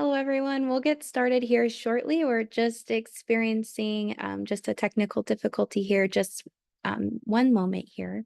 Hello, everyone. We'll get started here shortly. We're just experiencing just a technical difficulty here. Just one moment here.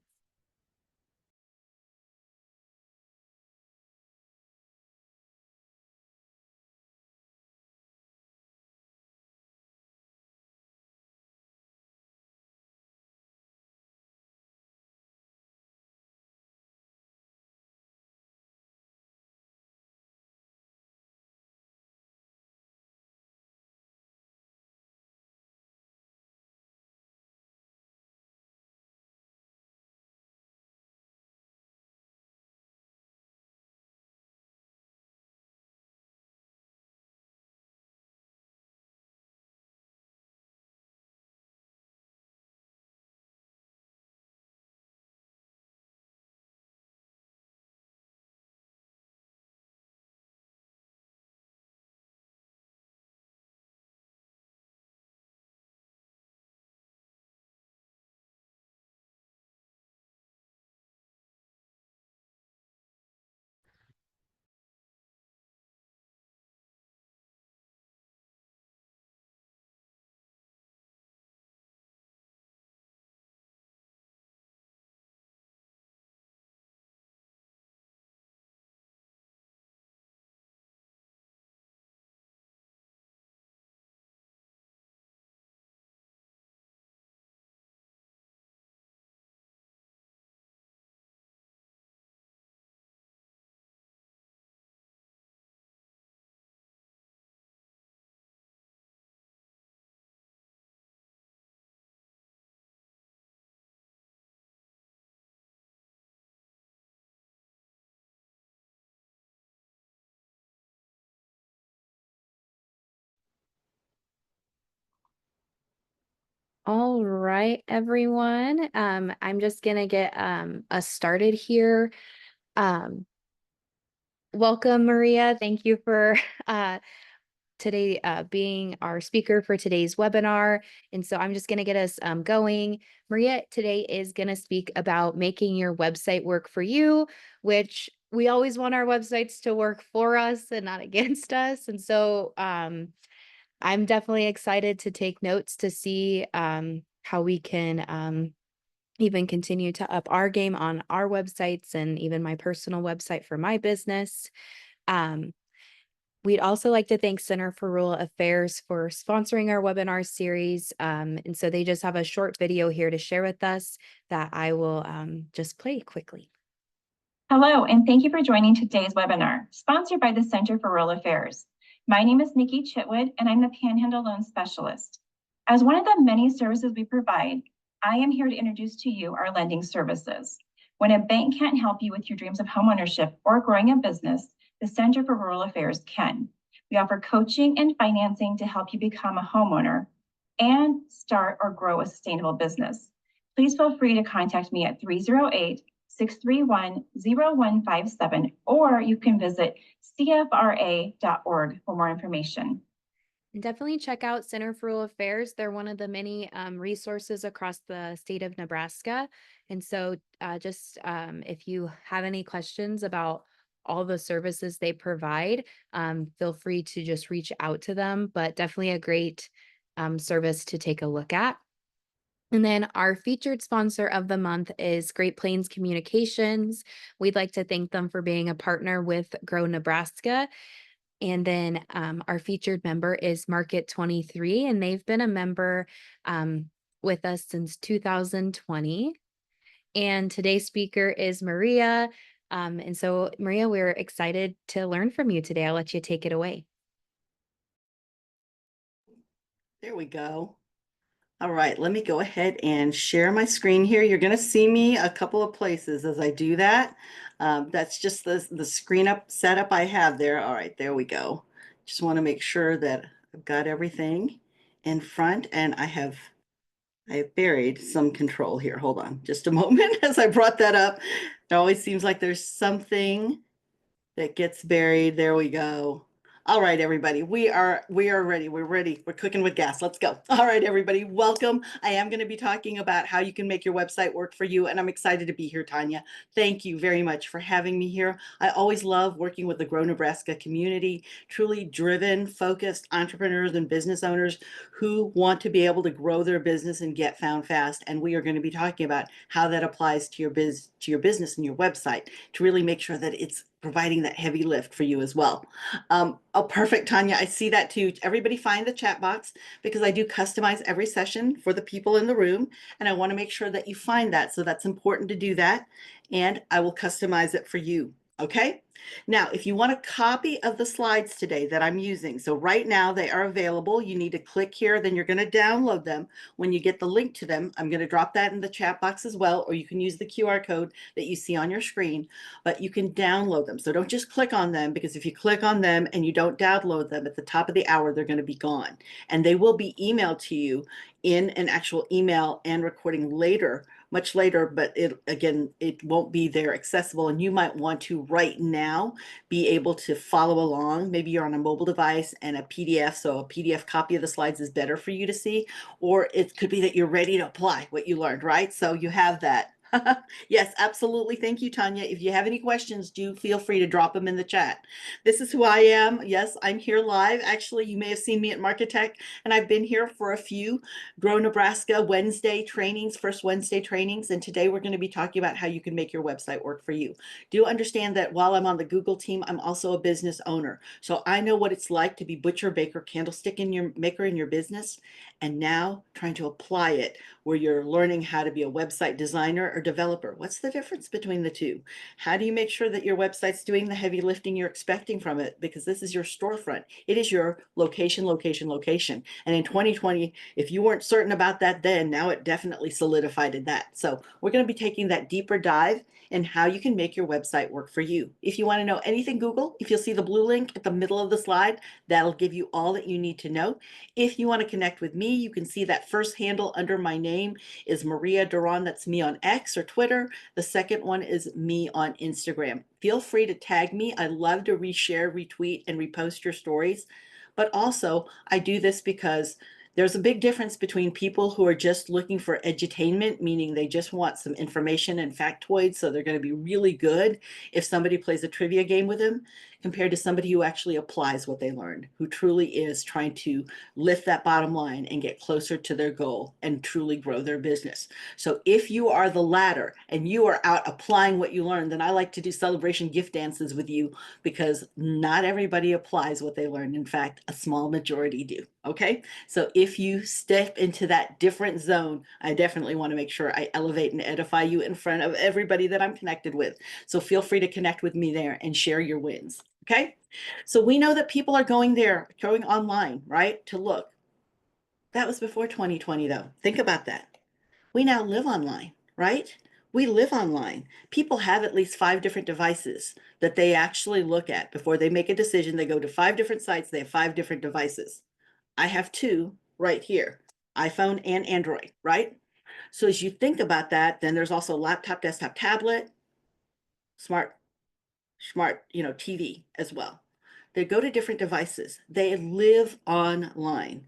All right, everyone. I'm just gonna get us started here. Um, Welcome, Maria. Thank you for today being our speaker for today's webinar. And so I'm just going to get us going. Maria today is going to speak about making your website work for you, which we always want our websites to work for us and not against us. And so I'm definitely excited to take notes to see how we can even continue to up our game on our websites and even my personal website for my business. Um, We'd also like to thank Center for Rural Affairs for sponsoring our webinar series. And so they just have a short video here to share with us that I will just play quickly. Hello, and thank you for joining today's webinar, sponsored by the Center for Rural Affairs. My name is Nikki Chitwood, and I'm the Panhandle Loan Specialist. As one of the many services we provide, I am here to introduce to you our lending services. When a bank can't help you with your dreams of homeownership or growing a business, the Center for Rural Affairs can. We offer coaching and financing to help you become a homeowner and start or grow a sustainable business. Please feel free to contact me at 308-631-0157, or you can visit cfra.org for more information. And definitely check out Center for Rural Affairs. They're one of the many resources across the state of Nebraska. And so just if you have any questions about all the services they provide, feel free to just reach out to them, but definitely a great service to take a look at. And then our featured sponsor of the month is Great Plains Communications. We'd like to thank them for being a partner with Grow Nebraska. And then our featured member is Market 23, and they've been a member with us since 2020. And today's speaker is Maria. And so, Maria, we're excited to learn from you today. I'll let you take it away. There we go. All right, let me go ahead and share my screen here. You're going to see me a couple of places as I do that. That's just the screen setup I have there. All right, there we go. Just want to make sure that I've got everything in front, and I have buried some control here. Hold on just a moment as I brought that up. It always seems like there's something that gets buried. There we go. All right, everybody, we are ready. We're ready. We're cooking with gas. Let's go. All right, everybody, welcome. I am going to be talking about how you can make your website work for you, and I'm excited to be here, Tanya. Thank you very much for having me here. I always love working with the Grow Nebraska community, truly driven, focused entrepreneurs and business owners who want to be able to grow their business and get found fast. And we are going to be talking about how that applies to your business and your website to really make sure that it's providing that heavy lift for you as well. Oh, perfect, Tanya. I see that too. Everybody find the chat box because I do customize every session for the people in the room. And I want to make sure that you find that. So that's important to do that. And I will customize it for you. Okay. Now, if you want a copy of the slides today that I'm using, so right now they are available. You need to click here, then you're going to download them. When you get the link to them, I'm going to drop that in the chat box as well, or you can use the QR code that you see on your screen, but you can download them. So don't just click on them, because if you click on them and you don't download them at the top of the hour, they're going to be gone. And they will be emailed to you in an actual email and recording later, much later, but it won't be there accessible. And you might want to right now be able to follow along. Maybe you're on a mobile device and a PDF, so a PDF copy of the slides is better for you to see, or it could be that you're ready to apply what you learned, right? So you have that. Yes, absolutely. Thank you, Tanya. If you have any questions, do feel free to drop them in the chat. This is who I am. Yes, I'm here live. Actually, you may have seen me at Marketech, and I've been here for a few Grow Nebraska Wednesday trainings, first Wednesday trainings. And today we're going to be talking about how you can make your website work for you. Do understand that while I'm on the Google team, I'm also a business owner. So I know what it's like to be butcher, baker, candlestick in your maker in your business, and now trying to apply it where you're learning how to be a website designer or developer. What's the difference between the two? How do you make sure that your website's doing the heavy lifting you're expecting from it? Because this is your storefront. It is your location, location, location. And in 2020, if you weren't certain about that then, now it definitely solidified that. So we're going to be taking that deeper dive in how you can make your website work for you. If you want to know anything Google, if you'll see the blue link at the middle of the slide, that'll give you all that you need to know. If you want to connect with me, you can see that first handle under my name is Maria Duran. That's me on X or Twitter. The second one is me on Instagram. Feel free to tag me. I love to reshare, retweet, and repost your stories. But also, I do this because there's a big difference between people who are just looking for edutainment, meaning they just want some information and factoids, so they're going to be really good if somebody plays a trivia game with them, compared to somebody who actually applies what they learned, who truly is trying to lift that bottom line and get closer to their goal and truly grow their business. So if you are the latter and you are out applying what you learned, then I like to do celebration gift dances with you, because not everybody applies what they learned. In fact, a small majority do. Okay. So if you step into that different zone, I definitely want to make sure I elevate and edify you in front of everybody that I'm connected with. So feel free to connect with me there and share your wins. Okay. So we know that people are going online, right, to look. That was before 2020, though. Think about that. We now live online, right? We live online. People have at least 5 different devices that they actually look at before they make a decision. They go to 5 different sites. They have 5 different devices. I have 2 right here, iPhone and Android, right? So as you think about that, then there's also laptop, desktop, tablet, smart, TV as well. They go to different devices. They live online.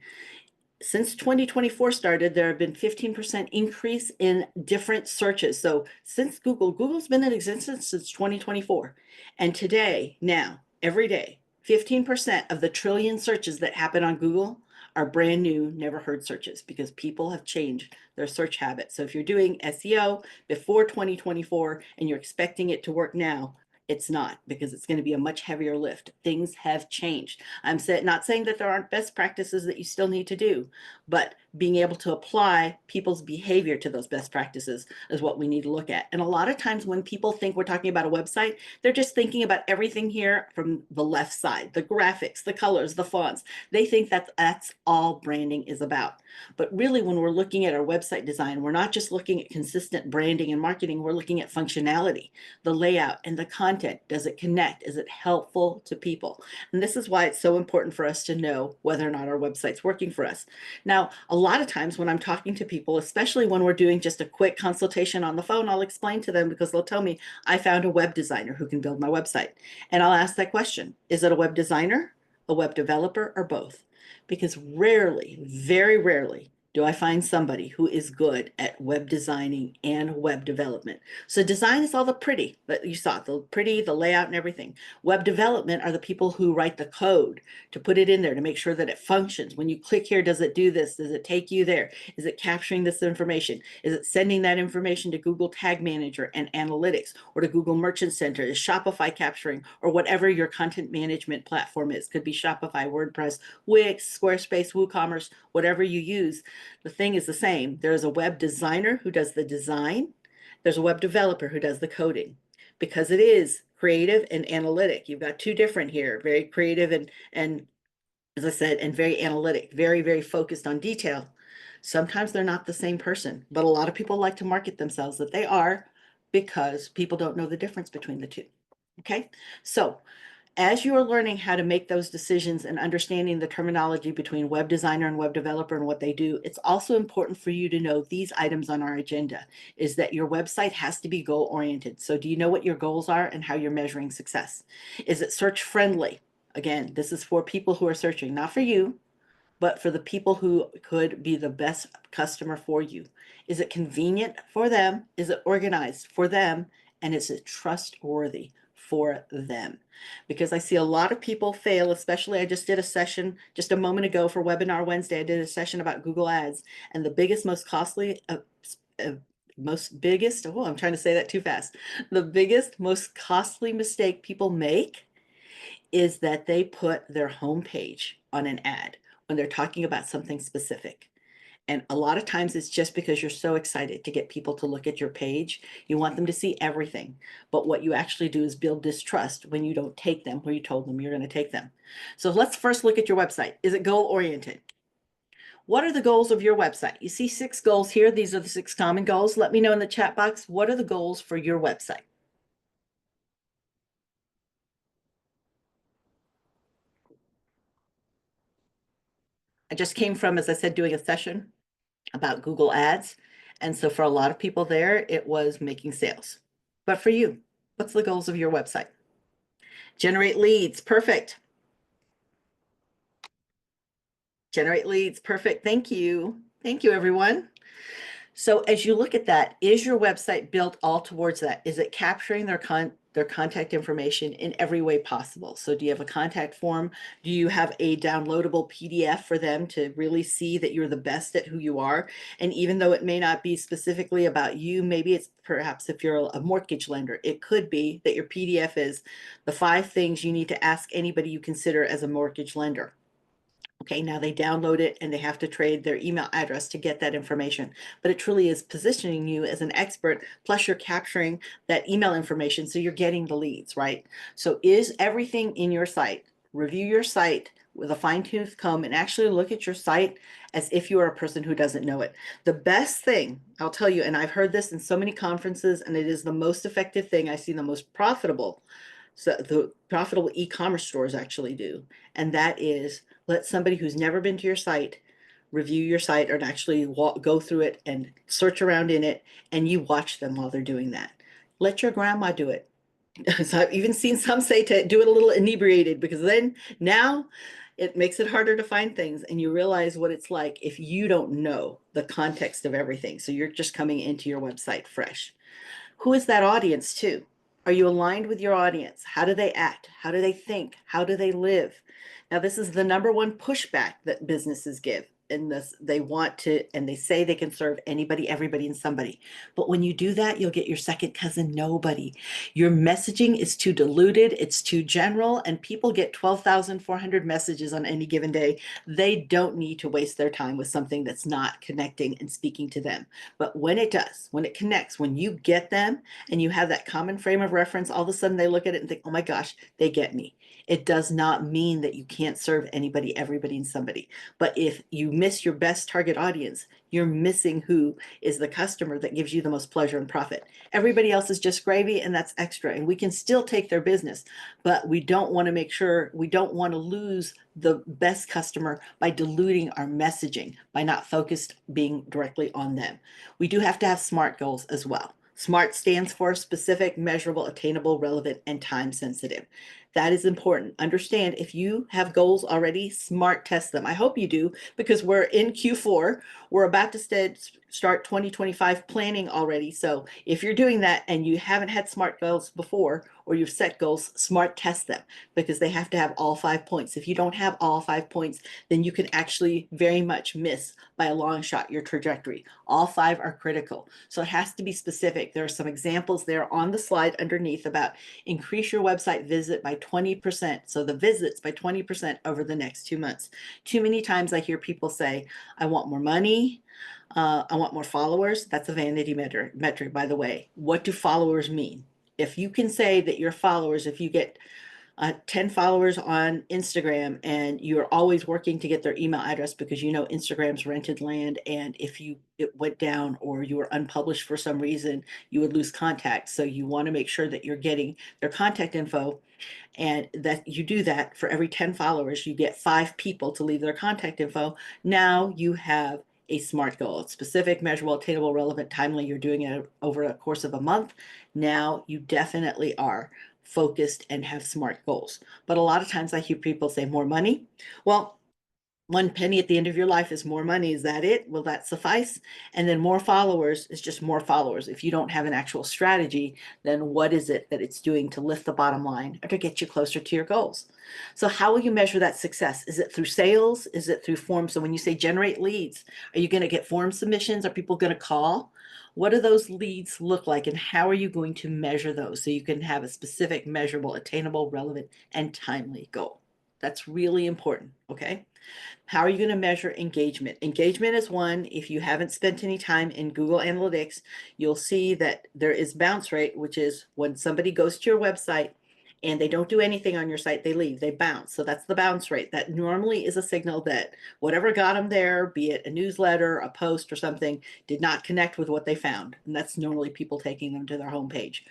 Since 2024 started, there have been 15% increase in different searches. So since Google's been in existence since 2024. And today, now, every day, 15% of the trillion searches that happen on Google are brand new, never heard searches, because people have changed their search habits. So if you're doing SEO before 2024 and you're expecting it to work now, it's not, because it's going to be a much heavier lift. Things have changed. I'm not saying that there aren't best practices that you still need to do, but being able to apply people's behavior to those best practices is what we need to look at. And a lot of times when people think we're talking about a website, they're just thinking about everything here from the left side, the graphics, the colors, the fonts. They think that that's all branding is about. But really, when we're looking at our website design, we're not just looking at consistent branding and marketing. We're looking at functionality, the layout, and the content. Does it connect? Is it helpful to people? And this is why it's so important for us to know whether or not our website's working for us. Now, a lot of times when I'm talking to people, especially when we're doing just a quick consultation on the phone, I'll explain to them, because they'll tell me, I found a web designer who can build my website. And I'll ask that question, is it a web designer a web developer, or both? Because rarely, very rarely, do I find somebody who is good at web designing and web development. So design is all the pretty that you saw, the pretty, the layout and everything. Web development are the people who write the code to put it in there to make sure that it functions. When you click here, does it do this? Does it take you there? Is it capturing this information? Is it sending that information to Google Tag Manager and Analytics or to Google Merchant Center? Is Shopify capturing, or whatever your content management platform is? Could be Shopify, WordPress, Wix, Squarespace, WooCommerce, whatever you use. The thing is the same. There's a web designer who does the design. There's a web developer who does the coding, because it is creative and analytic. You've got two different here, very creative and as I said, and very analytic, very, very focused on detail. Sometimes they're not the same person, but a lot of people like to market themselves that they are, because people don't know the difference between the two. Okay, so as you are learning how to make those decisions and understanding the terminology between web designer and web developer and what they do, it's also important for you to know these items on our agenda, is that your website has to be goal oriented. So do you know what your goals are and how you're measuring success? Is it search friendly? Again, this is for people who are searching, not for you, but for the people who could be the best customer for you. Is it convenient for them? Is it organized for them? And is it trustworthy for them? Because I see a lot of people fail, especially I just did a session just a moment ago for Webinar Wednesday. I did a session about Google Ads, and the biggest, most costly, I'm trying to say that too fast. The biggest, most costly mistake people make is that they put their homepage on an ad when they're talking about something specific. And a lot of times it's just because you're so excited to get people to look at your page. You want them to see everything. But what you actually do is build distrust when you don't take them where you told them you're going to take them. So let's first look at your website. Is it goal oriented? What are the goals of your website? You see 6 goals here. These are the 6 common goals. Let me know in the chat box, what are the goals for your website? I just came from, as I said, doing a session about Google Ads. And so for a lot of people there, it was making sales. But for you, what's the goals of your website? Generate leads. Perfect. Generate leads. Perfect. Thank you. Thank you, everyone. So as you look at that, is your website built all towards that? Is it capturing their contact information in every way possible? So do you have a contact form? Do you have a downloadable PDF for them to really see that you're the best at who you are? And even though it may not be specifically about you, maybe it's perhaps if you're a mortgage lender, it could be that your PDF is the 5 things you need to ask anybody you consider as a mortgage lender. Okay, now they download it and they have to trade their email address to get that information. But it truly is positioning you as an expert, plus you're capturing that email information, so you're getting the leads, right? So is everything in your site? Review your site with a fine-tooth comb and actually look at your site as if you are a person who doesn't know it. The best thing, I'll tell you, and I've heard this in so many conferences, and it is the most effective thing, I see the most profitable, so the profitable e-commerce stores actually do, and that is let somebody who's never been to your site review your site and actually go through it and search around in it, and you watch them while they're doing that. Let your grandma do it. So I've even seen some say to do it a little inebriated, because then now it makes it harder to find things, and you realize what it's like if you don't know the context of everything. So you're just coming into your website fresh. Who is that audience to? Are you aligned with your audience? How do they act? How do they think? How do they live? Now, this is the number one pushback that businesses give. And this, they want to, and they say they can serve anybody, everybody, and somebody. But when you do that, you'll get your second cousin nobody. Your messaging is too diluted, it's too general, and people get 12,400 messages on any given day. They don't need to waste their time with something that's not connecting and speaking to them. But when it does, when it connects, when you get them and you have that common frame of reference, all of a sudden they look at it and think, oh my gosh, they get me. It does not mean that you can't serve anybody, everybody, and somebody. But if you miss your best target audience, you're missing who is the customer that gives you the most pleasure and profit. Everybody else is just gravy, and that's extra. And we can still take their business, but we don't want to lose the best customer by diluting our messaging, by not focused being directly on them. We do have to have SMART goals as well. SMART stands for specific, measurable, attainable, relevant, and time sensitive. That is important. Understand, if you have goals already, smart test them. I hope you do, because we're in Q4. We're about to start 2025 planning already. So if you're doing that and you haven't had SMART goals before, or you've set goals, SMART test them, because they have to have all 5 points. If you don't have all 5 points, then you can actually very much miss by a long shot your trajectory. All 5 are critical. So it has to be specific. There are some examples there on the slide underneath about increase your website visit by 20%. So the visits by 20% over the next 2 months. Too many times I hear people say, I want more money. I want more followers. That's a vanity metric, by the way. What do followers mean? If you can say that your followers, if you get 10 followers on Instagram and you're always working to get their email address because you know Instagram's rented land, and if it went down or you were unpublished for some reason, you would lose contact. So you want to make sure that you're getting their contact info, and that you do that for every 10 followers, you get 5 people to leave their contact info. Now you have a SMART goal. It's specific, measurable, attainable, relevant, timely. You're doing it over a course of a month. Now you definitely are focused and have SMART goals. But a lot of times I hear people say more money. Well, 1 penny at the end of your life is more money. Is that it? Will that suffice? And then more followers is just more followers. If you don't have an actual strategy, then what is it that it's doing to lift the bottom line or to get you closer to your goals? So how will you measure that success? Is it through sales? Is it through forms? So when you say generate leads, are you going to get form submissions? Are people going to call? What do those leads look like, and how are you going to measure those so you can have a specific, measurable, attainable, relevant, and timely goal? That's really important, okay? How are you going to measure engagement? Engagement is one. If you haven't spent any time in Google Analytics, you'll see that there is bounce rate, which is when somebody goes to your website and they don't do anything on your site, they leave, they bounce. So that's the bounce rate. That normally is a signal that whatever got them there, be it a newsletter, a post, or something, did not connect with what they found. And that's normally people taking them to their homepage.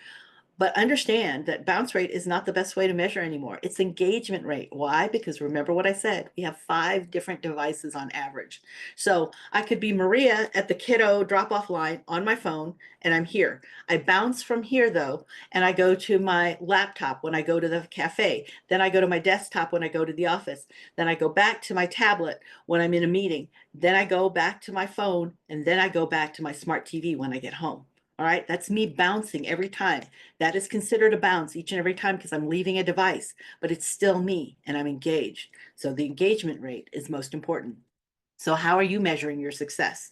But understand that bounce rate is not the best way to measure anymore. It's engagement rate. Why? Because remember what I said, we have 5 different devices on average. So I could be Maria at the kiddo drop-off line on my phone, and I'm here. I bounce from here though, and I go to my laptop when I go to the cafe. Then I go to my desktop when I go to the office. Then I go back to my tablet when I'm in a meeting. Then I go back to my phone, and then I go back to my smart TV when I get home. All right, that's me bouncing every time. That is considered a bounce each and every time because I'm leaving a device, but it's still me and I'm engaged. So the engagement rate is most important. So how are you measuring your success?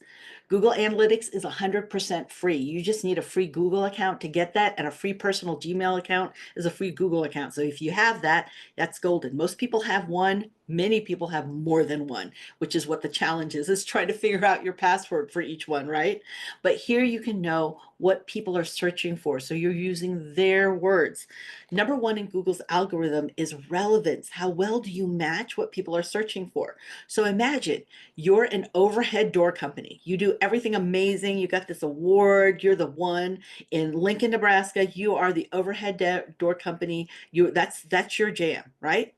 Google Analytics is 100% free. You just need a free Google account to get that, and a free personal Gmail account is a free Google account. So if you have that, that's golden. Most people have one. Many people have more than one, which is what the challenge is trying to figure out your password for each one, right? But here you can know what people are searching for. So you're using their words. Number 1 in Google's algorithm is relevance. How well do you match what people are searching for? So imagine you're an overhead door company. You do everything amazing. You got this award. You're the one in Lincoln, Nebraska. You are the overhead door company. That's your jam, right?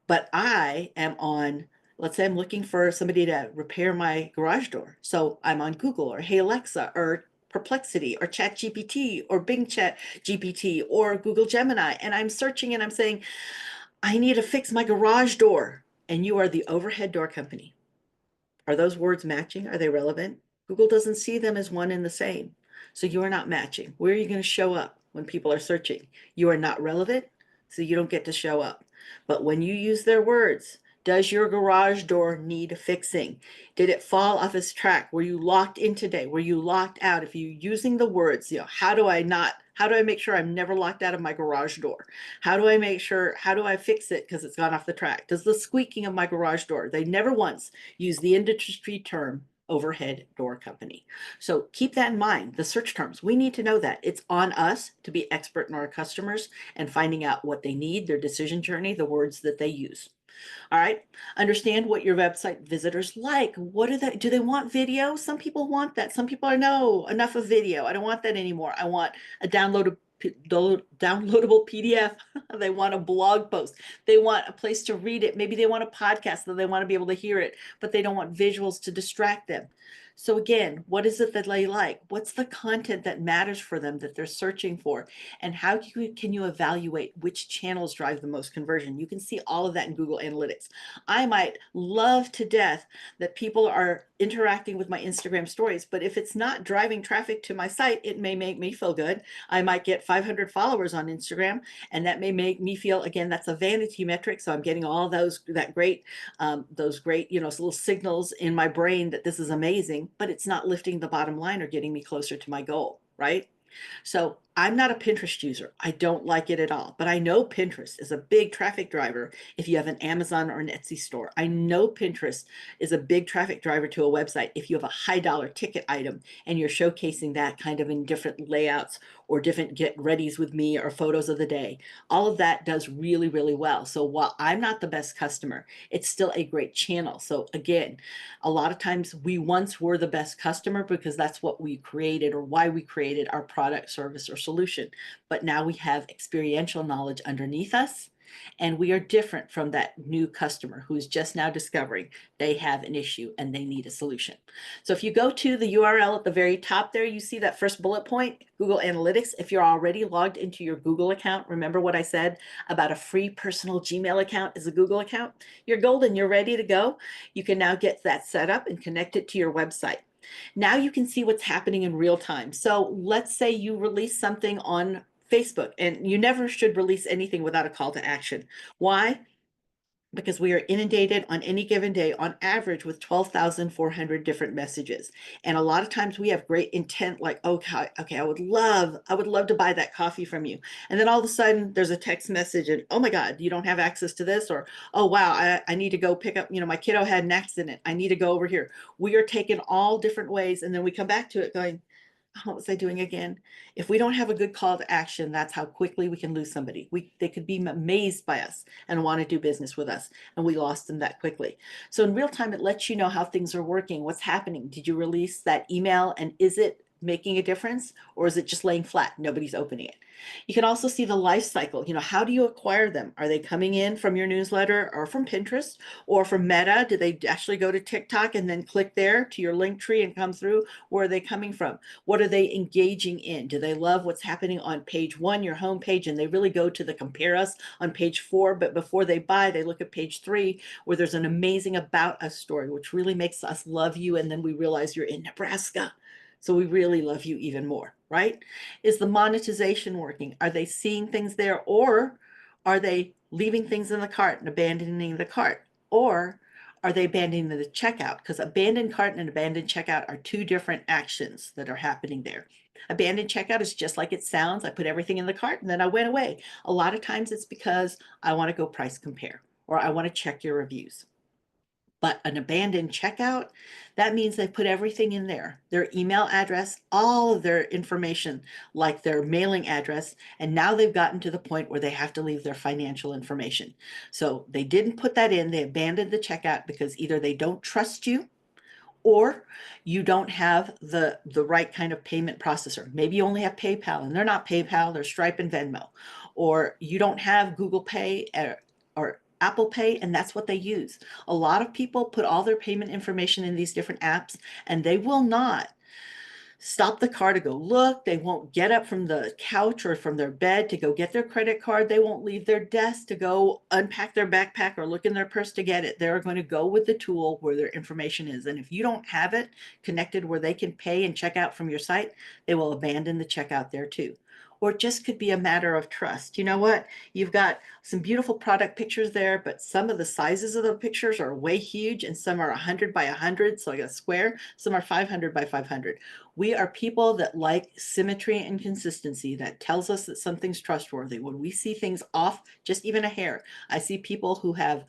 But I am on, let's say I'm looking for somebody to repair my garage door. So I'm on Google or Hey Alexa or Perplexity or ChatGPT or Bing Chat GPT or Google Gemini. And I'm searching and I'm saying, I need to fix my garage door. And you are the overhead door company. Are those words matching? Are they relevant? Google doesn't see them as one and the same. So you are not matching. Where are you going to show up when people are searching? You are not relevant, so you don't get to show up. But when you use their words, does your garage door need fixing? Did it fall off its track? Were you locked in today? Were you locked out? If you're using the words, how do I make sure I'm never locked out of my garage door? How do I fix it because it's gone off the track? Does the squeaking of my garage door, they never once use the industry term overhead door company. So keep that in mind, the search terms. We need to know that. It's on us to be expert in our customers and finding out what they need, their decision journey, the words that they use. All right. Understand what your website visitors like. Do they want video? Some people want that. Some people are, no, enough of video. I don't want that anymore. I want a downloadable downloadable PDF. They want a blog post. They want a place to read it. Maybe they want a podcast that they want to be able to hear it, but they don't want visuals to distract them. So again, what is it that they like? What's the content that matters for them that they're searching for? And how can you evaluate which channels drive the most conversion? You can see all of that in Google Analytics. I might love to death that people are interacting with my Instagram stories, but if it's not driving traffic to my site, it may make me feel good. I might get 500 followers on Instagram, and that may make me feel, again, that's a vanity metric. So I'm getting all those great, little signals in my brain that this is amazing, but it's not lifting the bottom line or getting me closer to my goal, right? So I'm not a Pinterest user. I don't like it at all, but I know Pinterest is a big traffic driver if you have an Amazon or an Etsy store. I know Pinterest is a big traffic driver to a website if you have a high dollar ticket item and you're showcasing that kind of in different layouts or different get readies with me or photos of the day. All of that does really, really well. So while I'm not the best customer, it's still a great channel. So again, a lot of times we once were the best customer because that's what we created or why we created our product, service, or solution. But now we have experiential knowledge underneath us, and we are different from that new customer who's just now discovering they have an issue and they need a solution. So if you go to the URL at the very top there, you see that first bullet point, Google Analytics. If you're already logged into your Google account, remember what I said about a free personal Gmail account is a Google account? You're golden, you're ready to go. You can now get that set up and connect it to your website. Now you can see what's happening in real time. So let's say you release something on Facebook, and you never should release anything without a call to action. Why? Because we are inundated on any given day on average with 12,400 different messages. And a lot of times we have great intent, like, okay, I would love to buy that coffee from you. And then all of a sudden there's a text message and, oh my God, you don't have access to this, or, oh wow, I need to go pick up, my kiddo had an accident. I need to go over here. We are taken all different ways. And then we come back to it going, what was I doing again? If we don't have a good call to action, that's how quickly we can lose somebody. They could be amazed by us and want to do business with us, and we lost them that quickly. So in real time, it lets you know how things are working, what's happening. Did you release that email, and is it making a difference, or is it just laying flat? Nobody's opening it. You can also see the life cycle. How do you acquire them? Are they coming in from your newsletter or from Pinterest or from Meta? Do they actually go to TikTok and then click there to your link tree and come through? Where are they coming from? What are they engaging in? Do they love what's happening on page 1, your home page, and they really go to the compare us on page 4, but before they buy, they look at page 3 where there's an amazing about us story, which really makes us love you. And then we realize you're in Nebraska. So we really love you even more, right? Is the monetization working? Are they seeing things there, or are they leaving things in the cart and abandoning the cart? Or are they abandoning the checkout? Because abandoned cart and abandoned checkout are two different actions that are happening there. Abandoned checkout is just like it sounds. I put everything in the cart and then I went away. A lot of times it's because I want to go price compare, or I want to check your reviews. But an abandoned checkout, that means they put everything in there, their email address, all of their information, like their mailing address. And now they've gotten to the point where they have to leave their financial information. So they didn't put that in. They abandoned the checkout because either they don't trust you, or you don't have the right kind of payment processor. Maybe you only have PayPal, and they're not PayPal, they're Stripe and Venmo. Or you don't have Google Pay or Apple Pay, and that's what they use. A lot of people put all their payment information in these different apps, and they will not stop the car to go look. They won't get up from the couch or from their bed to go get their credit card. They won't leave their desk to go unpack their backpack or look in their purse to get it. They're going to go with the tool where their information is. And if you don't have it connected where they can pay and check out from your site, they will abandon the checkout there too. Or it just could be a matter of trust. You know what? You've got some beautiful product pictures there, but some of the sizes of the pictures are way huge, and some are 100 by 100, so like a square. Some are 500 by 500. We are people that like symmetry and consistency. That tells us that something's trustworthy. When we see things off, just even a hair, I see people who have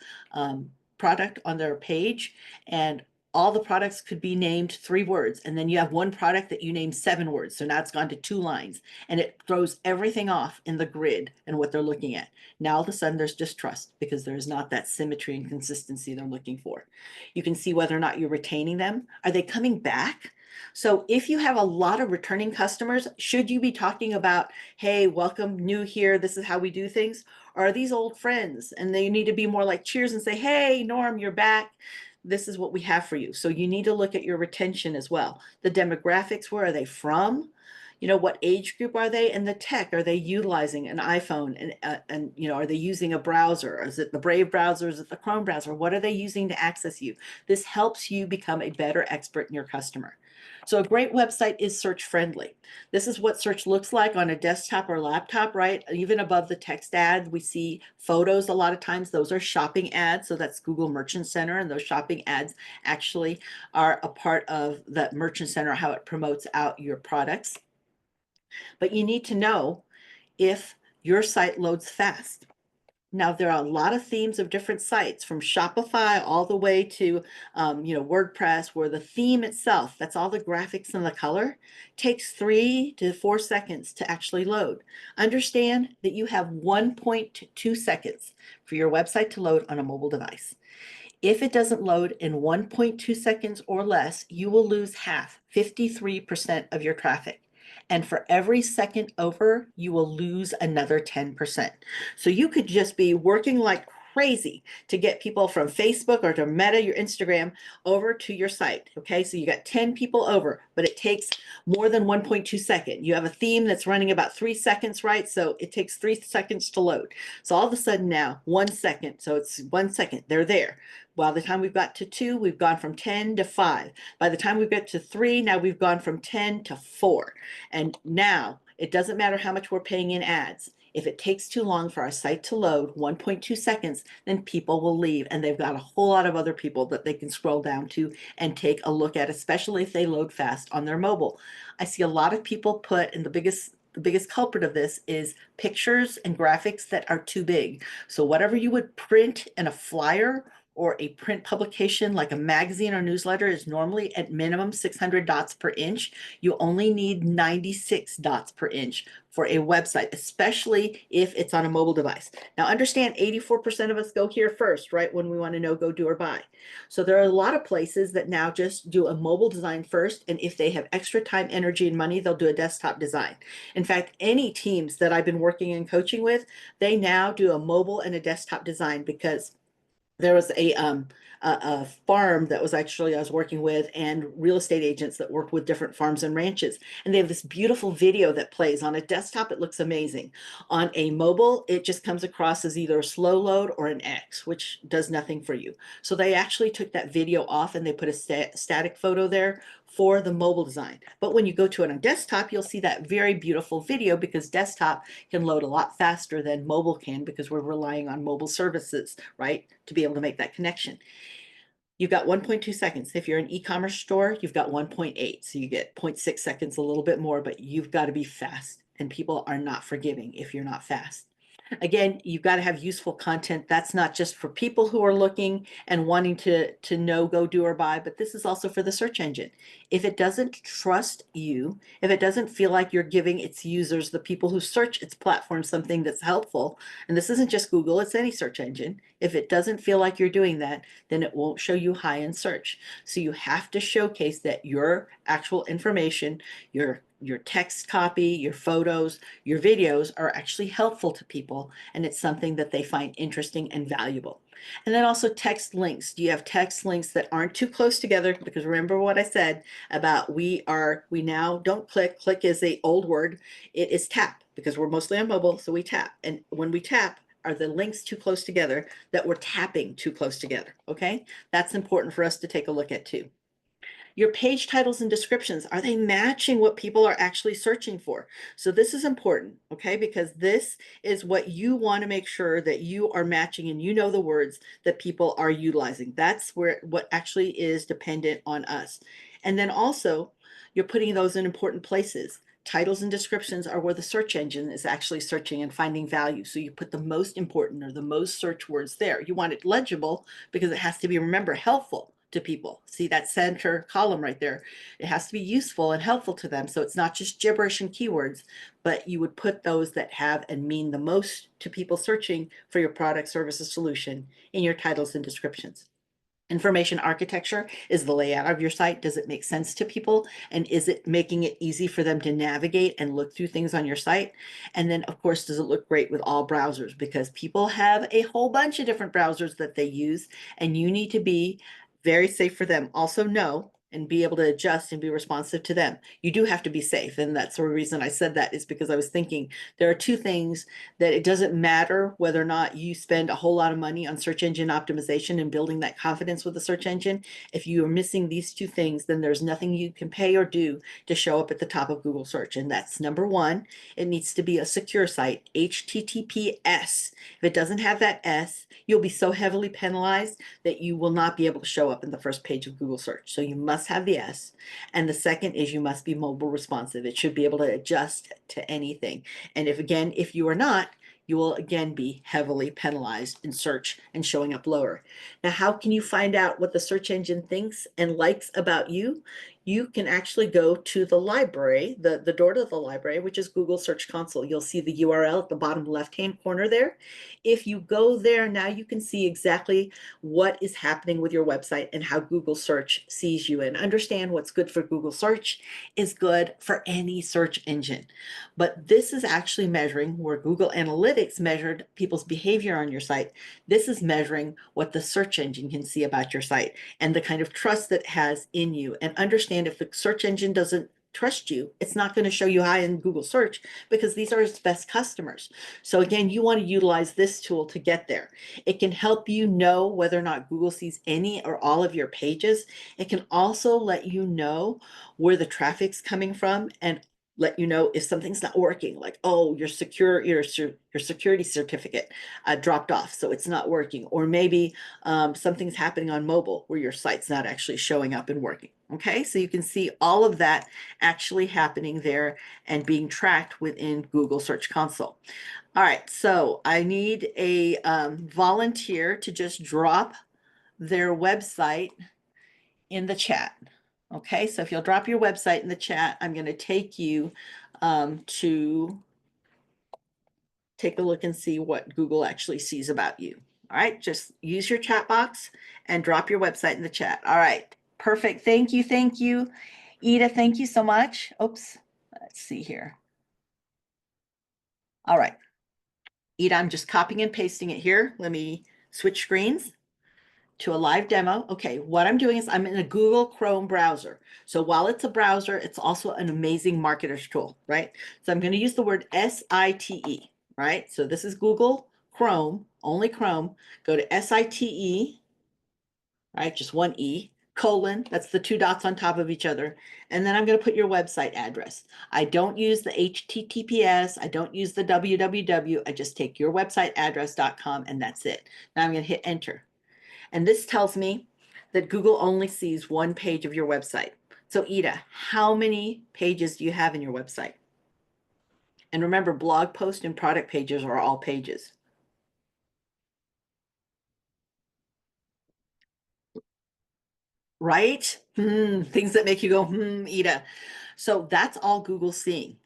product on their page, and all the products could be named 3 words, and then you have one product that you name 7 words. So now it's gone to 2 lines, and it throws everything off in the grid and what they're looking at. Now all of a sudden there's distrust because there's not that symmetry and consistency they're looking for. You can see whether or not you're retaining them. Are they coming back? So if you have a lot of returning customers, should you be talking about, hey, welcome, new here, this is how we do things? Or are these old friends and they need to be more like cheers and say, hey, Norm, you're back. This is what we have for you. So you need to look at your retention as well. The demographics, where are they from? You know, what age group are they? And the tech, are they utilizing an iPhone? And you know, are they using a browser? Is it the Brave browser? Is it the Chrome browser? What are they using to access you? This helps you become a better expert in your customer. So a great website is search friendly. This is what search looks like on a desktop or laptop, right? Even above the text ad, we see photos a lot of times. Those are shopping ads. So that's Google Merchant Center. And those shopping ads actually are a part of that Merchant Center, how it promotes out your products. But you need to know if your site loads fast. Now, there are a lot of themes of different sites, from Shopify all the way to, WordPress, where the theme itself, that's all the graphics and the color, takes 3 to 4 seconds to actually load. Understand that you have 1.2 seconds for your website to load on a mobile device. If it doesn't load in 1.2 seconds or less, you will lose half, 53% of your traffic. And for every second over, you will lose another 10%. So you could just be working like crazy to get people from Facebook or to Meta, your Instagram, over to your site. Okay, so you got 10 people over, but it takes more than 1.2 seconds. You have a theme that's running about 3 seconds, right? So it takes 3 seconds to load. So all of a sudden now, 1 second. So it's 1 second, they're there. By the time we've got to 2, we've gone from 10 to 5. By the time we get to 3, now we've gone from 10 to 4. And now it doesn't matter how much we're paying in ads. If it takes too long for our site to load, 1.2 seconds, then people will leave, and they've got a whole lot of other people that they can scroll down to and take a look at, especially if they load fast on their mobile. I see a lot of people put, and the biggest culprit of this is pictures and graphics that are too big. So whatever you would print in a flyer or a print publication like a magazine or newsletter is normally at minimum 600 dots per inch. You only need 96 dots per inch for a website, especially if it's on a mobile device. Now understand, 84% of us go here first, right? When we want to know, go, do, or buy. So there are a lot of places that now just do a mobile design first. And if they have extra time, energy, and money, they'll do a desktop design. In fact, any teams that I've been working and coaching with, they now do a mobile and a desktop design, because there was a farm that was actually I was working with, and real estate agents that work with different farms and ranches. And they have this beautiful video that plays on a desktop. It looks amazing. On a mobile, it just comes across as either a slow load or an X, which does nothing for you. So they actually took that video off and they put a static photo there for the mobile design. But when you go to it on desktop, you'll see that very beautiful video, because desktop can load a lot faster than mobile can, because we're relying on mobile services, right, to be able to make that connection. You've got 1.2 seconds. If you're an e-commerce store, you've got 1.8. So you get 0.6 seconds, a little bit more, but you've got to be fast. And people are not forgiving if you're not fast. Again, you've got to have useful content. That's not just for people who are looking and wanting to know, go, do, or buy, but this is also for the search engine. If it doesn't trust you, if it doesn't feel like you're giving its users, the people who search its platform, something that's helpful, and this isn't just Google, it's any search engine. If it doesn't feel like you're doing that, then it won't show you high in search. So you have to showcase that your actual information, your text copy, your photos, your videos are actually helpful to people, and it's something that they find interesting and valuable. And then also text links. Do you have text links that aren't too close together? Because remember what I said about we now don't click. Click is a old word. It is tap, because we're mostly on mobile, so we tap. And when we tap, are the links too close together, that we're tapping too close together? Okay, that's important for us to take a look at too. Your page titles and descriptions, are they matching what people are actually searching for? So this is important, okay? Because this is what you want to make sure that you are matching, and you know the words that people are utilizing. That's where what actually is dependent on us. And then also, you're putting those in important places. Titles and descriptions are where the search engine is actually searching and finding value. So you put the most important or the most search words there. You want it legible, because it has to be, remember, helpful to people. See that center column right there? It has to be useful and helpful to them. So it's not just gibberish and keywords, but you would put those that have and mean the most to people searching for your product, service, or solution in your titles and descriptions. Information architecture is the layout of your site. Does it make sense to people? And is it making it easy for them to navigate and look through things on your site? And then, of course, does it look great with all browsers? Because people have a whole bunch of different browsers that they use, and you need to be very safe for them. Also know and be able to adjust and be responsive to them. You do have to be safe. And that's the reason I said that, is because I was thinking there are two things that it doesn't matter whether or not you spend a whole lot of money on search engine optimization and building that confidence with the search engine. If you are missing these two things, then there's nothing you can pay or do to show up at the top of Google search. And that's number one, it needs to be a secure site, HTTPS. If it doesn't have that S, you'll be so heavily penalized that you will not be able to show up in the first page of Google search. So you must have the S. And the second is you must be mobile responsive. It should be able to adjust to anything. And if you are not, you will again be heavily penalized in search and showing up lower. Now, how can you find out what the search engine thinks and likes about you? You can actually go to the library, the door to the library, which is Google Search Console. You'll see the URL at the bottom left-hand corner there. If you go there, now you can see exactly what is happening with your website and how Google Search sees you, and understand what's good for Google Search is good for any search engine. But this is actually measuring where Google Analytics measured people's behavior on your site. This is measuring what the search engine can see about your site and the kind of trust that it has in you. And understand, if the search engine doesn't trust you, it's not going to show you high in Google search, because these are its best customers. So again, you want to utilize this tool to get there. It can help you know whether or not Google sees any or all of your pages. It can also let you know where the traffic's coming from, and let you know if something's not working, like, oh, your security certificate dropped off, so it's not working. Or maybe something's happening on mobile where your site's not actually showing up and working. Okay, so you can see all of that actually happening there and being tracked within Google Search Console. All right, so I need a volunteer to just drop their website in the chat. Okay, so if you'll drop your website in the chat, I'm going to take you to take a look and see what Google actually sees about you. All right, just use your chat box and drop your website in the chat. All right, perfect. Thank you. Thank you. Ida, thank you so much. Oops, let's see here. All right. Ida, I'm just copying and pasting it here. Let me switch screens to a live demo. Okay, what I'm doing is I'm in a Google Chrome browser. So while it's a browser, it's also an amazing marketer's tool, right? So I'm going to use the word SITE, right? So this is Google Chrome, only Chrome. Go to SITE, right? Just one E, colon, that's the two dots on top of each other. And then I'm going to put your website address. I don't use the HTTPS. I don't use the www. I just take your website address.com, and that's it. Now I'm going to hit enter. And this tells me that Google only sees one page of your website. So Ida, how many pages do you have in your website? And remember, blog post and product pages are all pages. Right? Things that make you go, Ida. So that's all Google's seeing.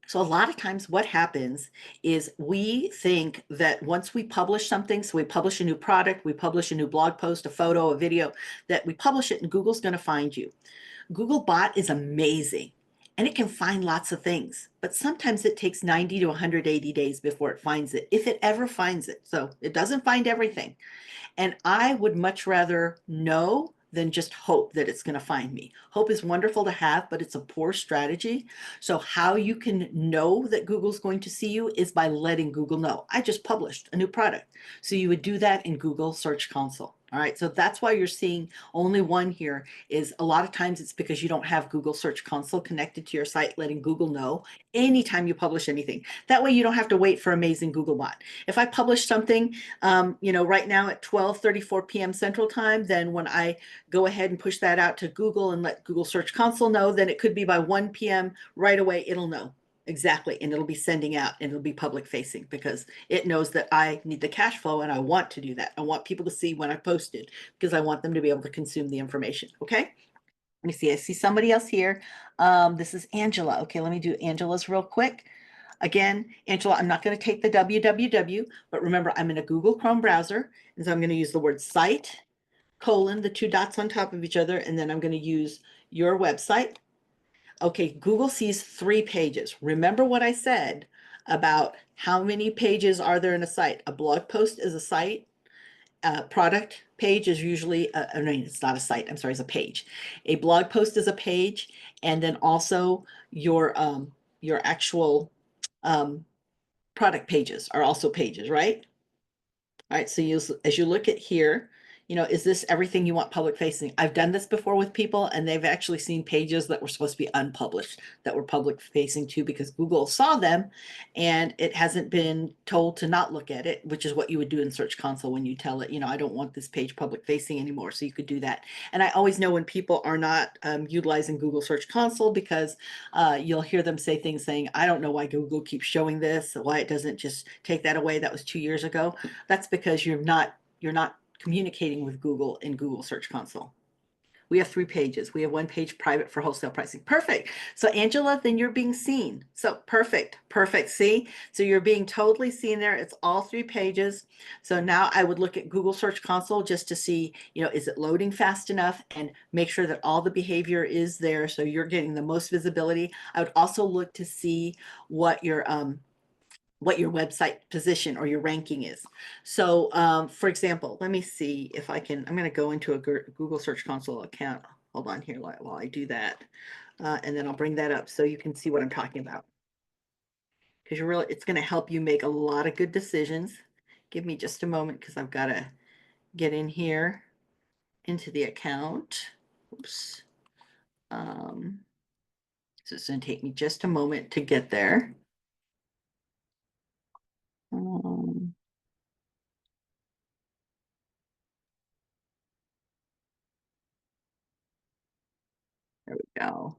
So a lot of times what happens is we think that once we publish something, so we publish a new product, we publish a new blog post, a photo, a video, that we publish it and Google's going to find you. Googlebot is amazing and it can find lots of things, but sometimes it takes 90 to 180 days before it finds it, if it ever finds it. So it doesn't find everything. And I would much rather know than just hope that it's going to find me. Hope is wonderful to have, but it's a poor strategy. So how you can know that Google's going to see you is by letting Google know. I just published a new product. So you would do that in Google Search Console. All right, so that's why you're seeing only one here. Is a lot of times it's because you don't have Google Search Console connected to your site, letting Google know anytime you publish anything. That way you don't have to wait for amazing Googlebot. If I publish something, right now at 12:34 p.m. Central Time, then when I go ahead and push that out to Google and let Google Search Console know, then it could be by 1 p.m. right away, it'll know. Exactly. And it'll be sending out and it'll be public facing because it knows that I need the cash flow and I want to do that. I want people to see when I posted because I want them to be able to consume the information. Okay. Let me see. I see somebody else here. This is Angela. Okay. Let me do Angela's real quick. Again, Angela, I'm not going to take the www, but remember I'm in a Google Chrome browser. And so I'm going to use the word site colon, the two dots on top of each other, and then I'm going to use your website. Okay, Google sees 3 pages. Remember what I said about how many pages are there in a site? A blog post is a site. A product page is usually, I mean, it's not a site, I'm sorry, it's a page. A blog post is a page, and then also your actual product pages are also pages, right? All right, so as you look at here, you know, is this everything you want public facing? I've done this before with people, and they've actually seen pages that were supposed to be unpublished that were public facing too, because Google saw them and it hasn't been told to not look at it, which is what you would do in Search Console when you tell it, you know, I don't want this page public facing anymore. So you could do that. And I always know when people are not utilizing Google Search Console, because you'll hear them say things saying, I don't know why Google keeps showing this, why it doesn't just take that away. That was 2 years ago. That's because you're not communicating with Google in Google Search Console. We have 3 pages. We have 1 page private for wholesale pricing. Perfect. So Angela, then you're being seen. So perfect, perfect. See, so you're being totally seen there. It's all 3 pages. So now I would look at Google Search Console just to see, you know, is it loading fast enough, and make sure that all the behavior is there so you're getting the most visibility. I would also look to see what your website position or your ranking is. So for example, let me see if I can, I'm going to go into a Google Search Console account. Hold on here while I do that. And then I'll bring that up so you can see what I'm talking about. Because it's going to help you make a lot of good decisions. Give me just a moment because I've got to get in here into the account. Oops. So it's going to take me just a moment to get there. There we go.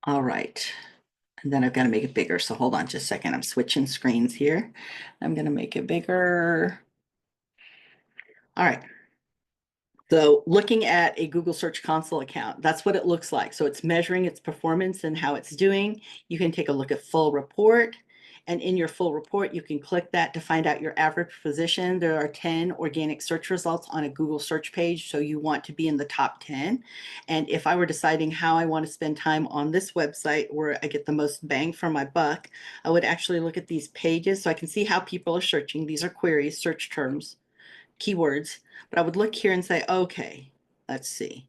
All right. And then I've got to make it bigger. So hold on just a second. I'm switching screens here. I'm going to make it bigger. All right. So looking at a Google Search Console account, that's what it looks like. So it's measuring its performance and how it's doing. You can take a look at full report. And in your full report, you can click that to find out your average position. There are 10 organic search results on a Google search page. So you want to be in the top 10. And if I were deciding how I want to spend time on this website where I get the most bang for my buck, I would actually look at these pages so I can see how people are searching. These are queries, search terms, keywords, but I would look here and say, okay, let's see.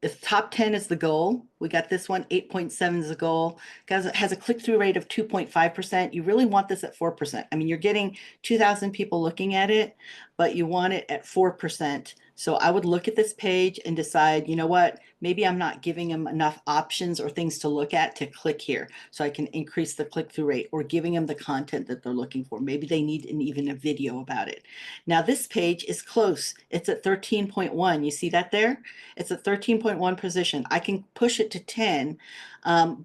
If top 10 is the goal, we got this one, 8.7 is the goal. Because it has a click-through rate of 2.5%. You really want this at 4%. I mean, you're getting 2,000 people looking at it, but you want it at 4%. So I would look at this page and decide, you know what, maybe I'm not giving them enough options or things to look at to click here. So I can increase the click-through rate, or giving them the content that they're looking for. Maybe they need even a video about it. Now this page is close. It's at 13.1. You see that there? It's at 13.1 position. I can push it to 10,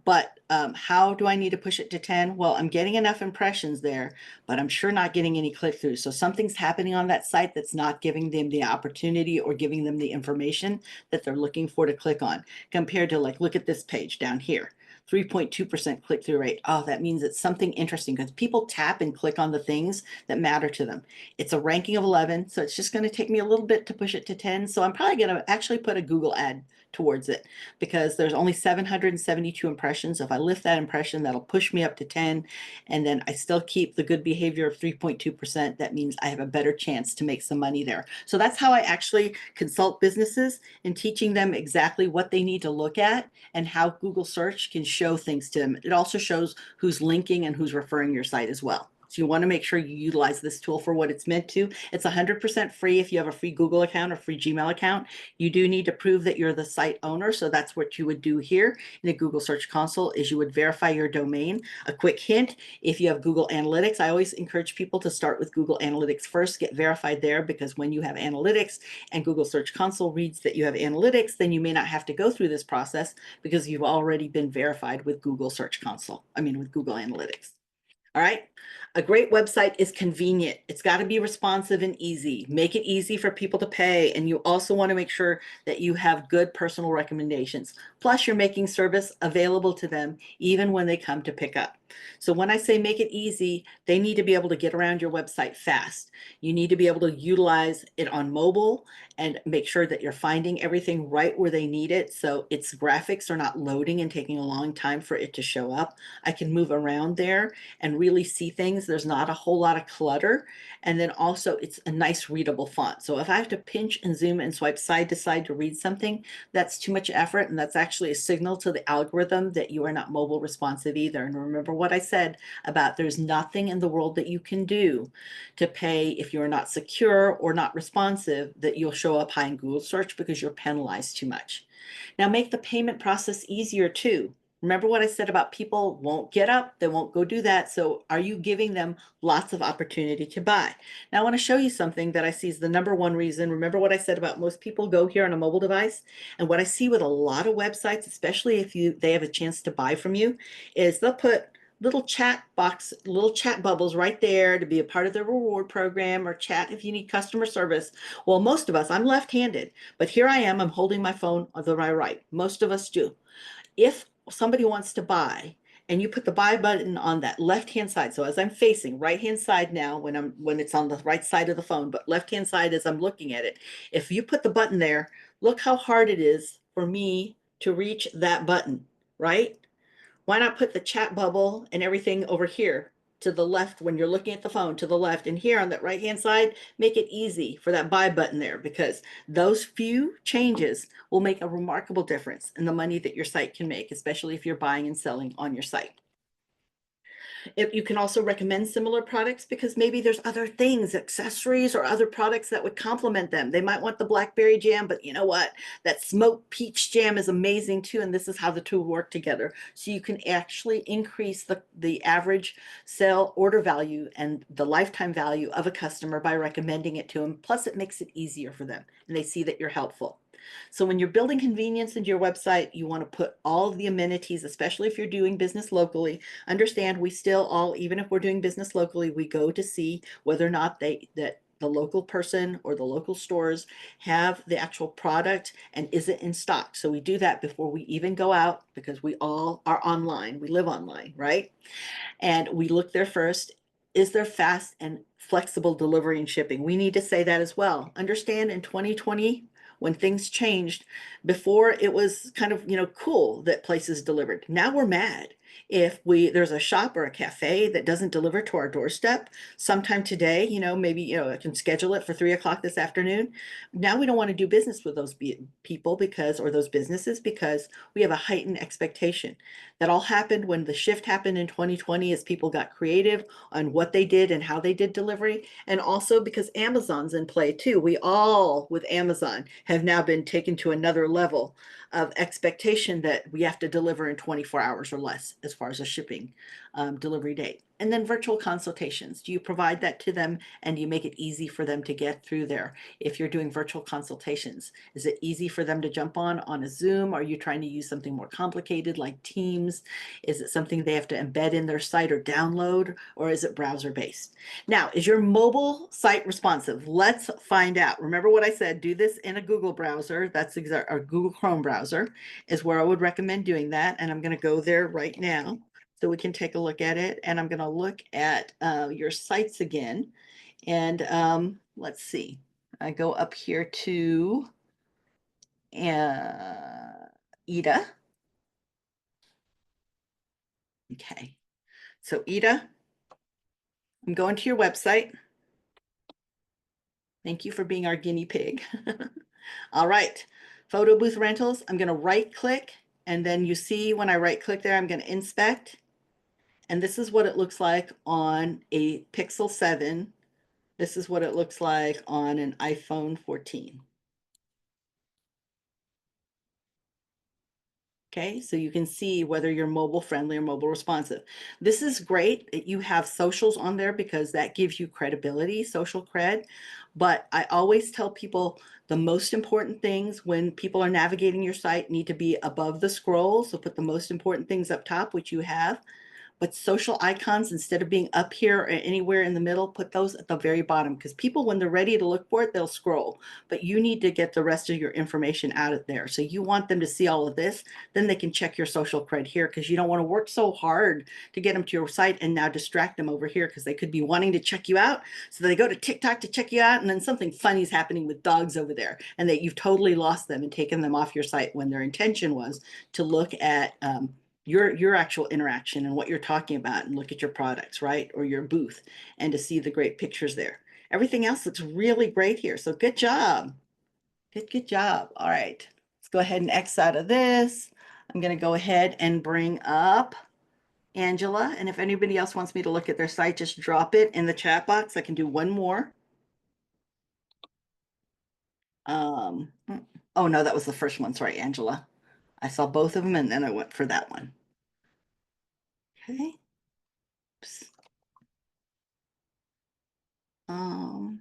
but how do I need to push it to 10? Well, I'm getting enough impressions there, but I'm sure not getting any click-throughs. So something's happening on that site that's not giving them the opportunity or giving them the information that they're looking for to click on, compared to, like, look at this page down here. 3.2% click-through rate. Oh, that means it's something interesting, because people tap and click on the things that matter to them. It's a ranking of 11, so it's just going to take me a little bit to push it to 10. So I'm probably going to actually put a Google ad towards it, because there's only 772 impressions. If I lift that impression, that'll push me up to 10, and then I still keep the good behavior of 3.2%. That means I have a better chance to make some money there. So that's how I actually consult businesses in teaching them exactly what they need to look at and how Google search can show things to them. It also shows who's linking and who's referring your site as well. So you want to make sure you utilize this tool for what it's meant to. It's 100% free if you have a free Google account or free Gmail account. You do need to prove that you're the site owner. So that's what you would do here in the Google Search Console, is you would verify your domain. A quick hint, if you have Google Analytics, I always encourage people to start with Google Analytics first, get verified there, because when you have analytics and Google Search Console reads that you have analytics, then you may not have to go through this process because you've already been verified with Google Search Console. I mean, with Google Analytics. All right. A great website is convenient. It's got to be responsive and easy. Make it easy for people to pay. And you also want to make sure that you have good personal recommendations. Plus, you're making service available to them even when they come to pick up. So when I say make it easy, they need to be able to get around your website fast. You need to be able to utilize it on mobile and make sure that you're finding everything right where they need it. So its graphics are not loading and taking a long time for it to show up. I can move around there and really see things. There's not a whole lot of clutter. And then also it's a nice readable font. So if I have to pinch and zoom and swipe side to side to read something, that's too much effort. And that's actually a signal to the algorithm that you are not mobile responsive either. And remember what I said about there's nothing in the world that you can do to pay if you're not secure or not responsive that you'll show up high in Google search because you're penalized too much. Now make the payment process easier too. Remember what I said about people won't get up, they won't go do that. So are you giving them lots of opportunity to buy? Now I want to show you something that I see is the number one reason. Remember what I said about most people go here on a mobile device? And what I see with a lot of websites, especially if they have a chance to buy from you, is they'll put little chat box, little chat bubbles right there to be a part of the reward program or chat if you need customer service. Well, most of us, I'm left-handed, but here I am, I'm holding my phone on the right. Most of us do. If somebody wants to buy and you put the buy button on that left-hand side, so as I'm facing right-hand side now when it's on the right side of the phone, but left-hand side as I'm looking at it, if you put the button there, look how hard it is for me to reach that button, right? Why not put the chat bubble and everything over here to the left when you're looking at the phone to the left, and here on that right hand side, make it easy for that buy button there, because those few changes will make a remarkable difference in the money that your site can make, especially if you're buying and selling on your site. If you can also recommend similar products because maybe there's other things, accessories or other products that would complement them. They might want the blackberry jam, but you know what? That smoked peach jam is amazing too. And this is how the two work together. So you can actually increase the average sale order value and the lifetime value of a customer by recommending it to them. Plus it makes it easier for them and they see that you're helpful. So when you're building convenience into your website, you want to put all of the amenities, especially if you're doing business locally. Understand we still all, even if we're doing business locally, we go to see whether or not that the local person or the local stores have the actual product and is it in stock. So we do that before we even go out because we all are online. We live online, right? And we look there first. Is there fast and flexible delivery and shipping? We need to say that as well. Understand in 2020, when things changed, before it was kind of, cool that places delivered. Now we're mad if there's a shop or a cafe that doesn't deliver to our doorstep sometime today, maybe, I can schedule it for 3 o'clock this afternoon. Now we don't want to do business with those people or those businesses because we have a heightened expectation. That all happened when the shift happened in 2020 as people got creative on what they did and how they did delivery. And also because Amazon's in play too. We all with Amazon have now been taken to another level of expectation that we have to deliver in 24 hours or less as far as a shipping delivery date. And then virtual consultations. Do you provide that to them and do you make it easy for them to get through there? If you're doing virtual consultations, is it easy for them to jump on a Zoom? Are you trying to use something more complicated like Teams? Is it something they have to embed in their site or download, or is it browser based? Now, is your mobile site responsive? Let's find out. Remember what I said, do this in a Google browser. That's our Google Chrome browser is where I would recommend doing that. And I'm going to go there right now so we can take a look at it. And I'm going to look at your sites again. And let's see. I go up here to Ida. Okay. So Ida, I'm going to your website. Thank you for being our guinea pig. All right. Photo booth rentals. I'm going to right click. And then you see when I right click there, I'm going to inspect. And this is what it looks like on a Pixel 7. This is what it looks like on an iPhone 14. Okay, so you can see whether you're mobile friendly or mobile responsive. This is great that you have socials on there because that gives you credibility, social cred. But I always tell people the most important things when people are navigating your site need to be above the scroll. So put the most important things up top, which you have. but social icons, instead of being up here or anywhere in the middle, put those at the very bottom, because people, when they're ready to look for it, they'll scroll. But you need to get the rest of your information out of there. So you want them to see all of this, then they can check your social cred here, because you don't want to work so hard to get them to your site and now distract them over here, because they could be wanting to check you out. So they go to TikTok to check you out, and then something funny is happening with dogs over there, and that you've totally lost them and taken them off your site when their intention was to look at your actual interaction and what you're talking about, and look at your products, right? Or your booth, and to see the great pictures there. Everything else looks really great here. So good job. Good job. All right. Let's go ahead and X out of this. I'm going to go ahead and bring up Angela. And if anybody else wants me to look at their site, just drop it in the chat box. I can do one more. Oh no, that was the first one. Sorry, Angela. I saw both of them and then I went for that one. Okay. Oops. Oh,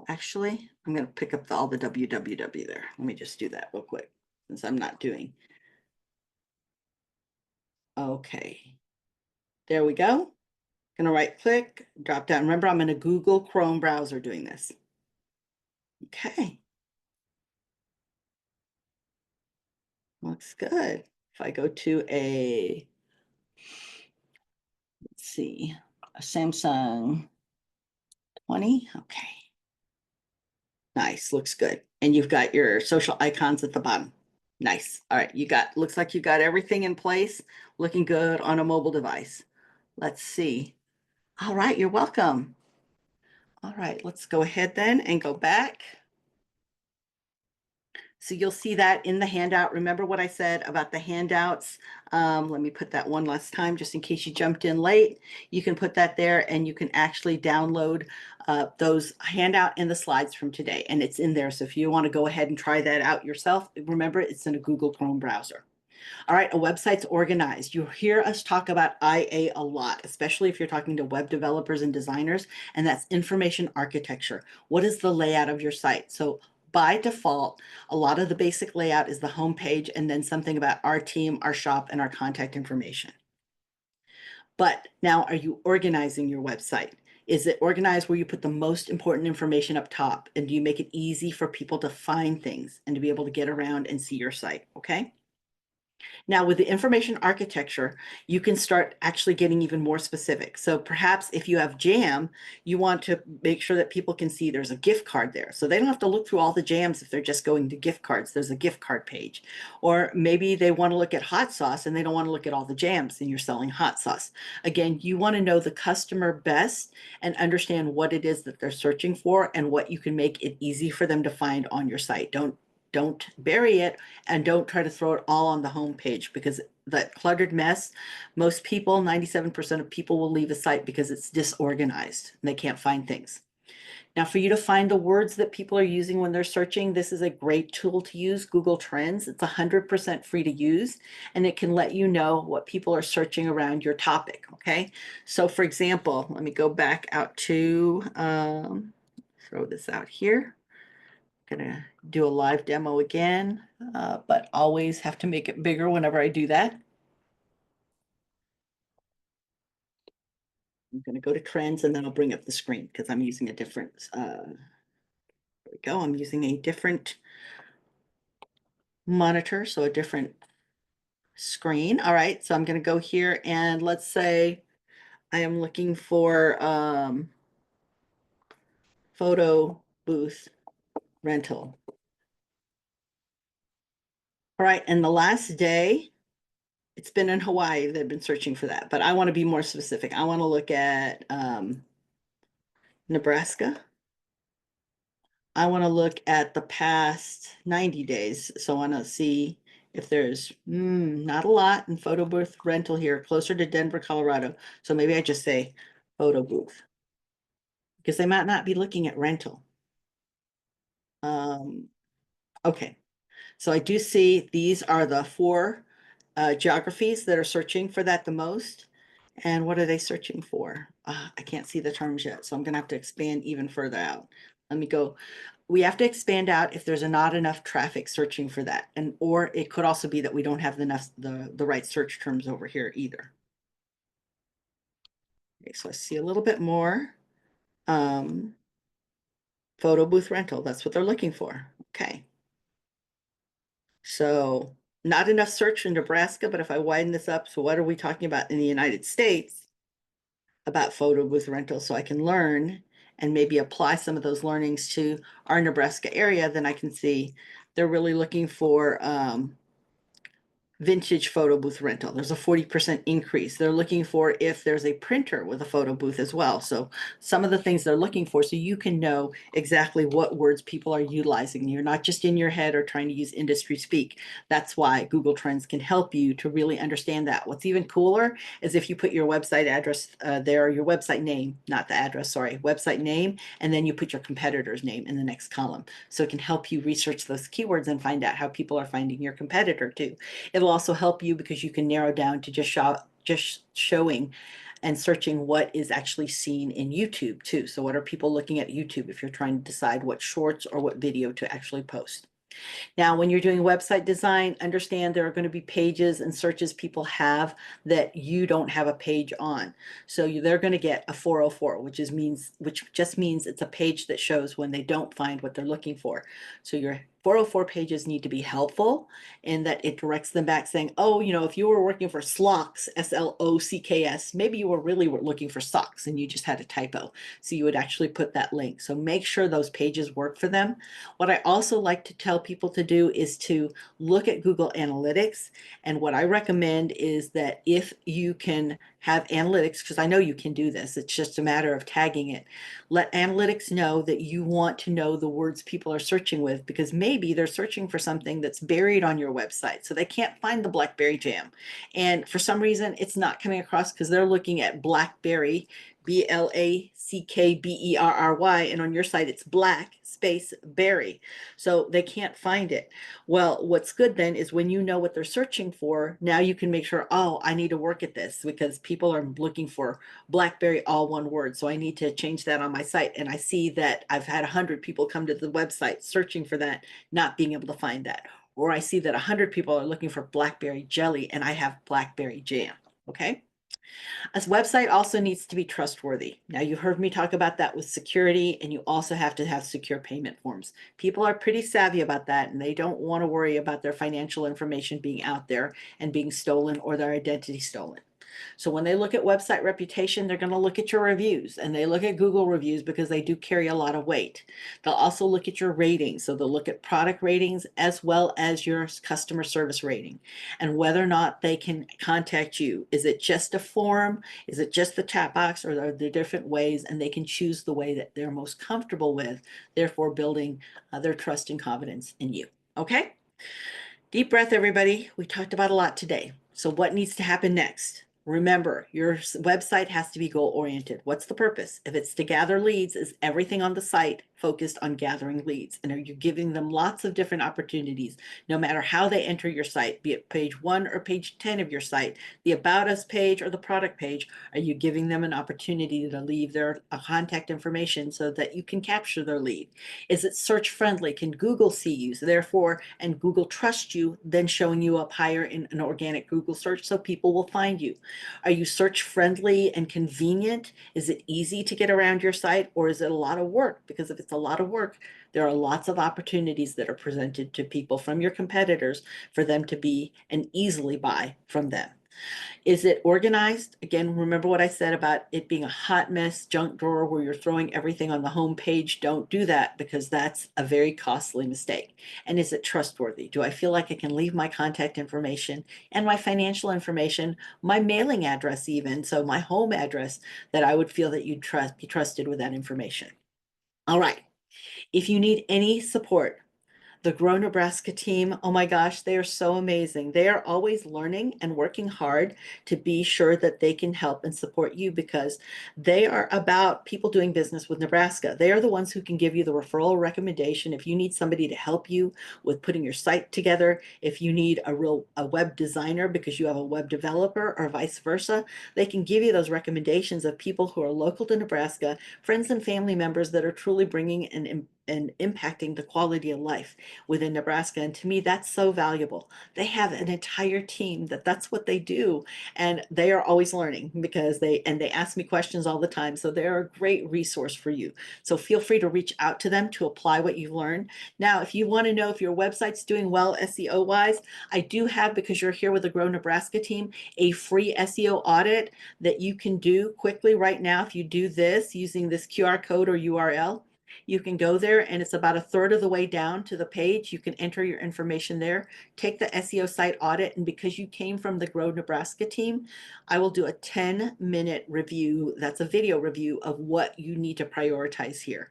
actually, I'm going to pick up all the www there. Let me just do that real quick, since I'm not doing. Okay. There we go. Gonna right click, drop down. Remember, I'm in a Google Chrome browser doing this. Okay. Looks good. If I go to let's see, a Samsung 20. Okay. Nice, looks good. And you've got your social icons at the bottom. Nice. All right, looks like you got everything in place, looking good on a mobile device. Let's see. All right, you're welcome. All right, let's go ahead then and go back. So you'll see that in the handout. Remember what I said about the handouts? Let me put that one last time, just in case you jumped in late. You can put that there and you can actually download those handout and the slides from today. And it's in there. So if you want to go ahead and try that out yourself, remember it's in a Google Chrome browser. All right, a website's organized. You hear us talk about IA a lot, especially if you're talking to web developers and designers, and that's information architecture. What is the layout of your site? So by default, a lot of the basic layout is the home page and then something about our team, our shop, and our contact information. But now, are you organizing your website? Is it organized where you put the most important information up top? And do you make it easy for people to find things and to be able to get around and see your site? Okay. Now, with the information architecture, you can start actually getting even more specific. So perhaps if you have jam, you want to make sure that people can see there's a gift card there. So they don't have to look through all the jams if they're just going to gift cards. There's a gift card page. Or maybe they want to look at hot sauce and they don't want to look at all the jams and you're selling hot sauce. Again, you want to know the customer best and understand what it is that they're searching for and what you can make it easy for them to find on your site. Don't bury it, and don't try to throw it all on the home page, because that cluttered mess, most people, 97% of people will leave a site because it's disorganized and they can't find things. Now, for you to find the words that people are using when they're searching, this is a great tool to use, Google Trends. It's 100% free to use, and it can let you know what people are searching around your topic, okay? So for example, let me go back out to, throw this out here. Gonna do a live demo again, but always have to make it bigger whenever I do that. I'm gonna go to trends and then I'll bring up the screen because I'm using a different, there we go. I'm using a different monitor, so a different screen. All right, so I'm gonna go here and let's say I am looking for photo booth rental. All right, and the last day, it's been in Hawaii. They've been searching for that, but I want to be more specific. I want to look at Nebraska. I want to look at the past 90 days. So I want to see if there's not a lot in photo booth rental here, closer to Denver, Colorado. So maybe I just say photo booth, because they might not be looking at rental. Okay, so I do see these are the 4 geographies that are searching for that the most. And what are they searching for? I can't see the terms yet, so I'm gonna have to expand even further out. Let me go. We have to expand out if there's not enough traffic searching for that. Or it could also be that we don't have the right search terms over here either. Okay, so I see a little bit more. Photo booth rental, that's what they're looking for. Okay. So not enough search in Nebraska, but if I widen this up, so what are we talking about in the United States about photo booth rental so I can learn and maybe apply some of those learnings to our Nebraska area, then I can see they're really looking for vintage photo booth rental. There's a 40% increase. They're looking for if there's a printer with a photo booth as well. So some of the things they're looking for so you can know exactly what words people are utilizing. You're not just in your head or trying to use industry speak. That's why Google Trends can help you to really understand that. What's even cooler is if you put your website address there, your website name, not the address, sorry, website name, and then you put your competitor's name in the next column. So it can help you research those keywords and find out how people are finding your competitor too. It'll also help you because you can narrow down to just showing and searching what is actually seen in YouTube too. So what are people looking at YouTube if you're trying to decide what shorts or what video to actually post? Now, when you're doing website design, understand there are going to be pages and searches people have that you don't have a page on. So they're going to get a 404, which just means it's a page that shows when they don't find what they're looking for. So your 404 pages need to be helpful in that it directs them back saying, oh, if you were working for Slocks, SLOCKS, maybe you were really looking for socks and you just had a typo. So you would actually put that link. So make sure those pages work for them. What I also like to tell people to do is to look at Google Analytics. And what I recommend is that if you can have analytics, because I know you can do this, it's just a matter of tagging it. Let analytics know that you want to know the words people are searching with, because maybe they're searching for something that's buried on your website. So they can't find the blackberry jam. And for some reason, it's not coming across because they're looking at blackberry, BLACKBERRY, and on your site it's black space berry. So they can't find it. Well, what's good then is when you know what they're searching for, now you can make sure, oh, I need to work at this because people are looking for blackberry, all one word. So I need to change that on my site. And I see that I've had 100 people come to the website searching for that, not being able to find that. Or I see that 100 people are looking for blackberry jelly and I have blackberry jam. Okay. A website also needs to be trustworthy. Now, you heard me talk about that with security, and you also have to have secure payment forms. People are pretty savvy about that, and they don't want to worry about their financial information being out there and being stolen or their identity stolen. So when they look at website reputation, they're going to look at your reviews, and they look at Google reviews because they do carry a lot of weight. They'll also look at your ratings. So they'll look at product ratings as well as your customer service rating and whether or not they can contact you. Is it just a form? Is it just the chat box, or are there different ways? And they can choose the way that they're most comfortable with, therefore building their trust and confidence in you. Okay? Deep breath, everybody. We talked about a lot today. So what needs to happen next? Remember, your website has to be goal oriented. What's the purpose? If it's to gather leads, is everything on the site focused on gathering leads? And are you giving them lots of different opportunities, no matter how they enter your site, be it page 1 or page 10 of your site, the About Us page or the product page? Are you giving them an opportunity to leave their contact information so that you can capture their lead? Is it search friendly? Can Google see you? So therefore, and Google trust you, then showing you up higher in an organic Google search so people will find you? Are you search friendly and convenient? Is it easy to get around your site, or is it a lot of work? Because if it's a lot of work, there are lots of opportunities that are presented to people from your competitors for them to be and easily buy from them. Is it organized? Again, remember what I said about it being a hot mess junk drawer where you're throwing everything on the home page. Don't do that because that's a very costly mistake. And is it trustworthy? Do I feel like I can leave my contact information and my financial information, my mailing address even, so my home address, that I would feel that you'd be trusted with that information? All right. If you need any support, the Grow Nebraska team, oh my gosh, they are so amazing. They are always learning and working hard to be sure that they can help and support you because they are about people doing business with Nebraska. They are the ones who can give you the referral recommendation if you need somebody to help you with putting your site together, if you need a web designer because you have a web developer or vice versa. They can give you those recommendations of people who are local to Nebraska, friends and family members that are truly bringing an and impacting the quality of life within Nebraska. And to me, that's so valuable. They have an entire team that's what they do. And they are always learning because they ask me questions all the time. So they're a great resource for you. So feel free to reach out to them to apply what you've learned. Now, if you want to know if your website's doing well SEO wise, I do have, because you're here with the Grow Nebraska team, a free SEO audit that you can do quickly right now. If you do this using this QR code or URL, you can go there and it's about a third of the way down to the page. You can enter your information there, take the SEO site audit, and because you came from the Grow Nebraska team, I will do a 10-minute review. That's a video review of what you need to prioritize here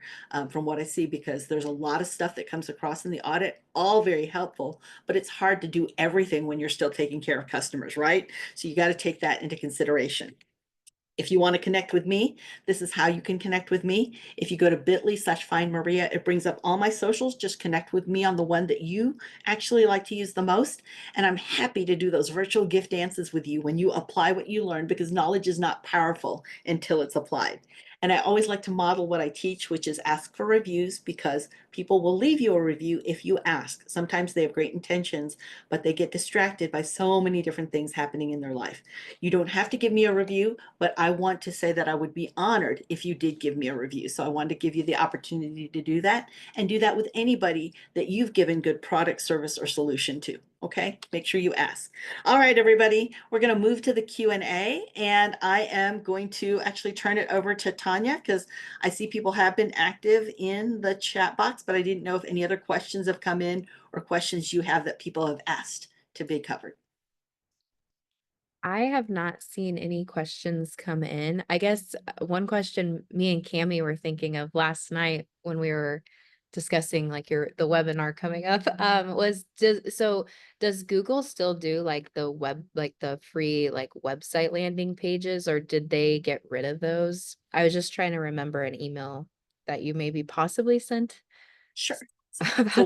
from what I see, because there's a lot of stuff that comes across in the audit, all very helpful, but it's hard to do everything when you're still taking care of customers, right? So you got to take that into consideration. If you want to connect with me, this is how you can connect with me. If you go to bit.ly/findmaria, it brings up all my socials. Just connect with me on the one that you actually like to use the most. And I'm happy to do those virtual gift dances with you when you apply what you learn, because knowledge is not powerful until it's applied. And I always like to model what I teach, which is ask for reviews, because people will leave you a review if you ask. Sometimes they have great intentions, but they get distracted by so many different things happening in their life. You don't have to give me a review, but I want to say that I would be honored if you did give me a review. So I wanted to give you the opportunity to do that, and do that with anybody that you've given good product, service, or solution to. Okay, make sure you ask. All right, everybody, we're going to move to the Q&A, and I am going to actually turn it over to Tanya, because I see people have been active in the chat box, but I didn't know if any other questions have come in or questions you have that people have asked to be covered. I have not seen any questions come in. I guess one question me and Cami were thinking of last night when we were discussing like the webinar coming up was does Google still do like the free like website landing pages, or did they get rid of those? I was just trying to remember an email that you maybe possibly sent Sure. So about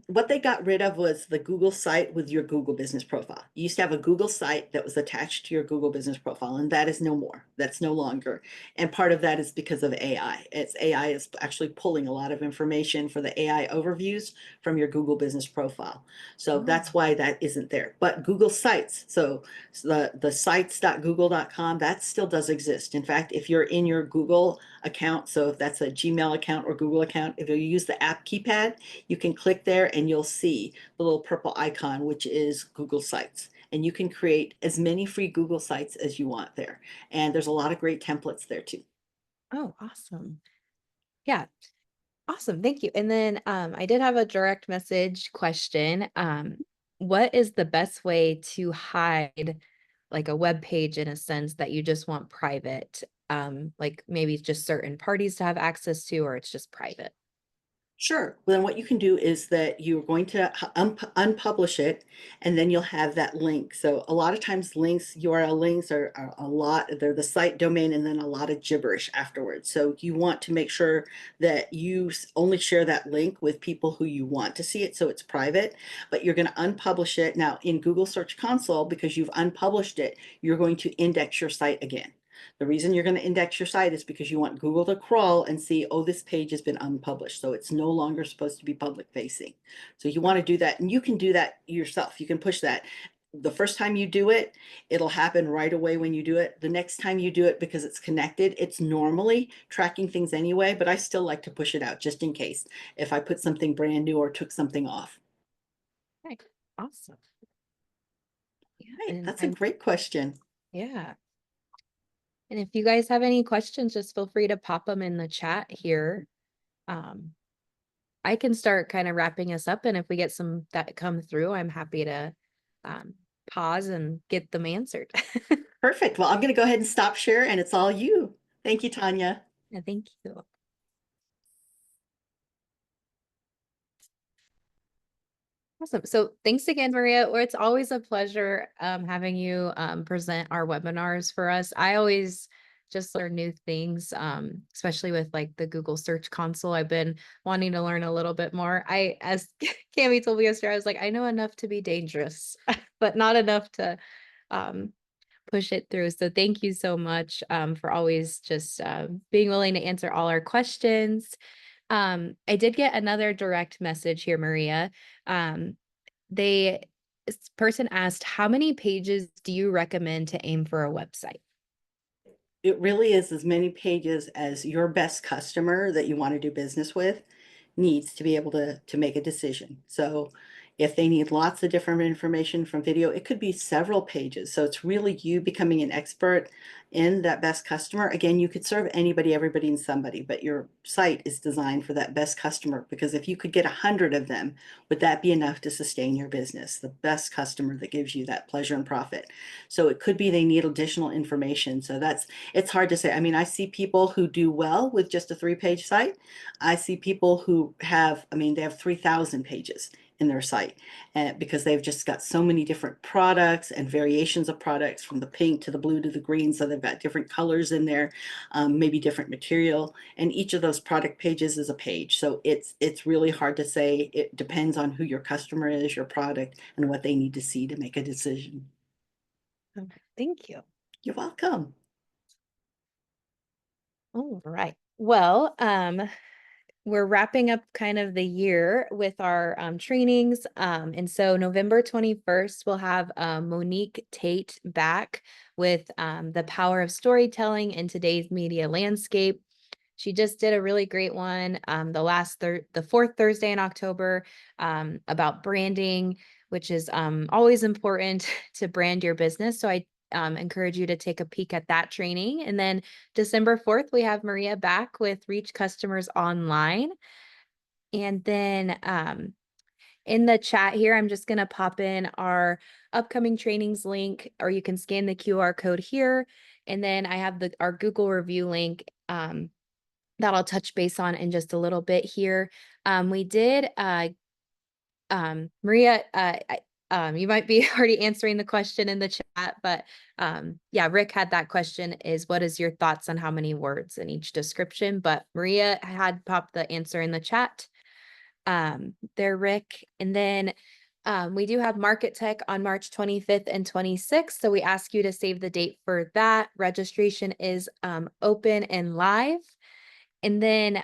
what they got rid of was the Google site with your Google business profile. You used to have a Google site that was attached to your Google business profile, and that is no more. That's no longer. And part of that is because of AI. AI is actually pulling a lot of information for the AI overviews from your Google business profile. So that's why that isn't there. But Google Sites, so the sites.google.com, that still does exist. In fact, if you're in your Google account, so if that's a Gmail account or Google account, if you use the app keypad, you can click there and you'll see the little purple icon, which is Google Sites. And you can create as many free Google Sites as you want there. And there's a lot of great templates there too. Oh, awesome. Yeah. Awesome. Thank you. And then I did have a direct message question. What is the best way to hide like a web page in a sense that you just want private? Like maybe just certain parties to have access to, or it's just private. Sure. Well, then what you can do is that you're going to unpublish it, and then you'll have that link. So a lot of times links, URL links are a lot, they're the site domain and then a lot of gibberish afterwards. So you want to make sure that you only share that link with people who you want to see it, so it's private, but you're going to unpublish it. Now in Google Search Console, because you've unpublished it, you're going to index your site again. The reason you're going to index your site is because you want Google to crawl and see, oh, this page has been unpublished. So it's no longer supposed to be public facing. So you want to do that, and you can do that yourself. You can push that. The first time you do it, it'll happen right away when you do it. The next time you do it, because it's connected, it's normally tracking things anyway, but I still like to push it out just in case if I put something brand new or took something off. Okay. Awesome. Yeah. Right, And that's a great question. yeah. And if you guys have any questions, just feel free to pop them in the chat here. I can start kind of wrapping us up, and if we get some that come through, I'm happy to pause and get them answered. Perfect. Well, I'm going to go ahead and stop share, and it's all you. Thank you, Tanya. Yeah, thank you. Awesome. So thanks again, Maria. It's always a pleasure having you present our webinars for us. I always just learn new things, especially with like the Google Search Console. I've been wanting to learn a little bit more. As Cami told me yesterday, I was like, I know enough to be dangerous, but not enough to push it through. So thank you so much for always just being willing to answer all our questions. I did get another direct message here, Maria. This person asked, how many pages do you recommend to aim for a website? It really is as many pages as your best customer that you want to do business with needs to be able to make a decision. So if they need lots of different information from video, it could be several pages. So it's really you becoming an expert in that best customer. Again, you could serve anybody, everybody, and somebody, but your site is designed for that best customer, because if you could get 100 of them, would that be enough to sustain your business? The best customer that gives you that pleasure and profit. So it could be they need additional information. So it's hard to say. I mean, I see people who do well with just a 3-page site. I see people who have, I mean, they have 3,000 pages in their site, and because they've just got so many different products and variations of products, from the pink to the blue to the green. So they've got different colors in there, maybe different material, and each of those product pages is a page. So it's really hard to say. It depends on who your customer is, your product, and what they need to see to make a decision. Thank you. You're welcome. All right. Well, we're wrapping up kind of the year with our trainings. And so November 21st, we'll have Monique Tate back with the power of storytelling in today's media landscape. She just did a really great one the fourth Thursday in October about branding, which is always important to brand your business. So I encourage you to take a peek at that training. And then December 4th, we have Maria back with Reach Customers Online. And then in the chat here, I'm just going to pop in our upcoming trainings link, or you can scan the QR code here. And then I have our Google review link that I'll touch base on in just a little bit here. We did, Maria, you might be already answering the question in the chat, but yeah, Rick had that question, is what is your thoughts on how many words in each description? But Maria had popped the answer in the chat there, Rick. And then we do have Market Tech on March 25th and 26th. So we ask you to save the date for that. Registration is open and live. And then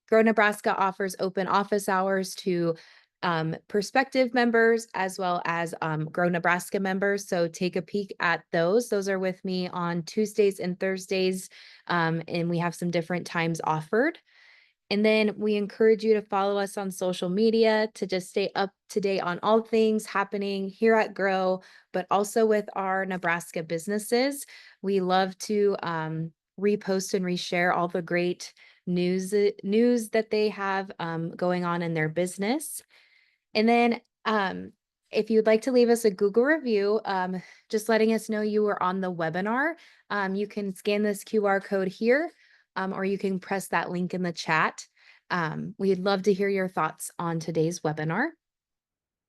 Grow Nebraska offers open office hours to prospective members as well as Grow Nebraska members. So take a peek at those. Those are with me on Tuesdays and Thursdays, and we have some different times offered. And then we encourage you to follow us on social media to just stay up to date on all things happening here at Grow, but also with our Nebraska businesses. We love to repost and reshare all the great news that they have going on in their business. And then if you'd like to leave us a Google review, just letting us know you were on the webinar, you can scan this QR code here, or you can press that link in the chat. We'd love to hear your thoughts on today's webinar.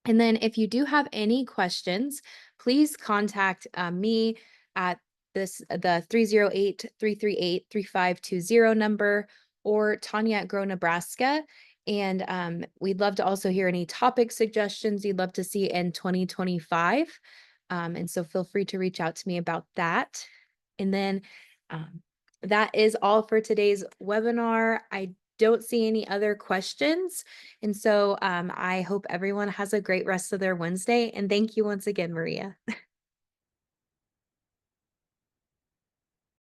And then if you do have any questions, please contact me at the 308-338-3520 number, or Tanya at Grow Nebraska. And we'd love to also hear any topic suggestions you'd love to see in 2025. And so feel free to reach out to me about that. And then that is all for today's webinar. I don't see any other questions. And so I hope everyone has a great rest of their Wednesday. And thank you once again, Maria.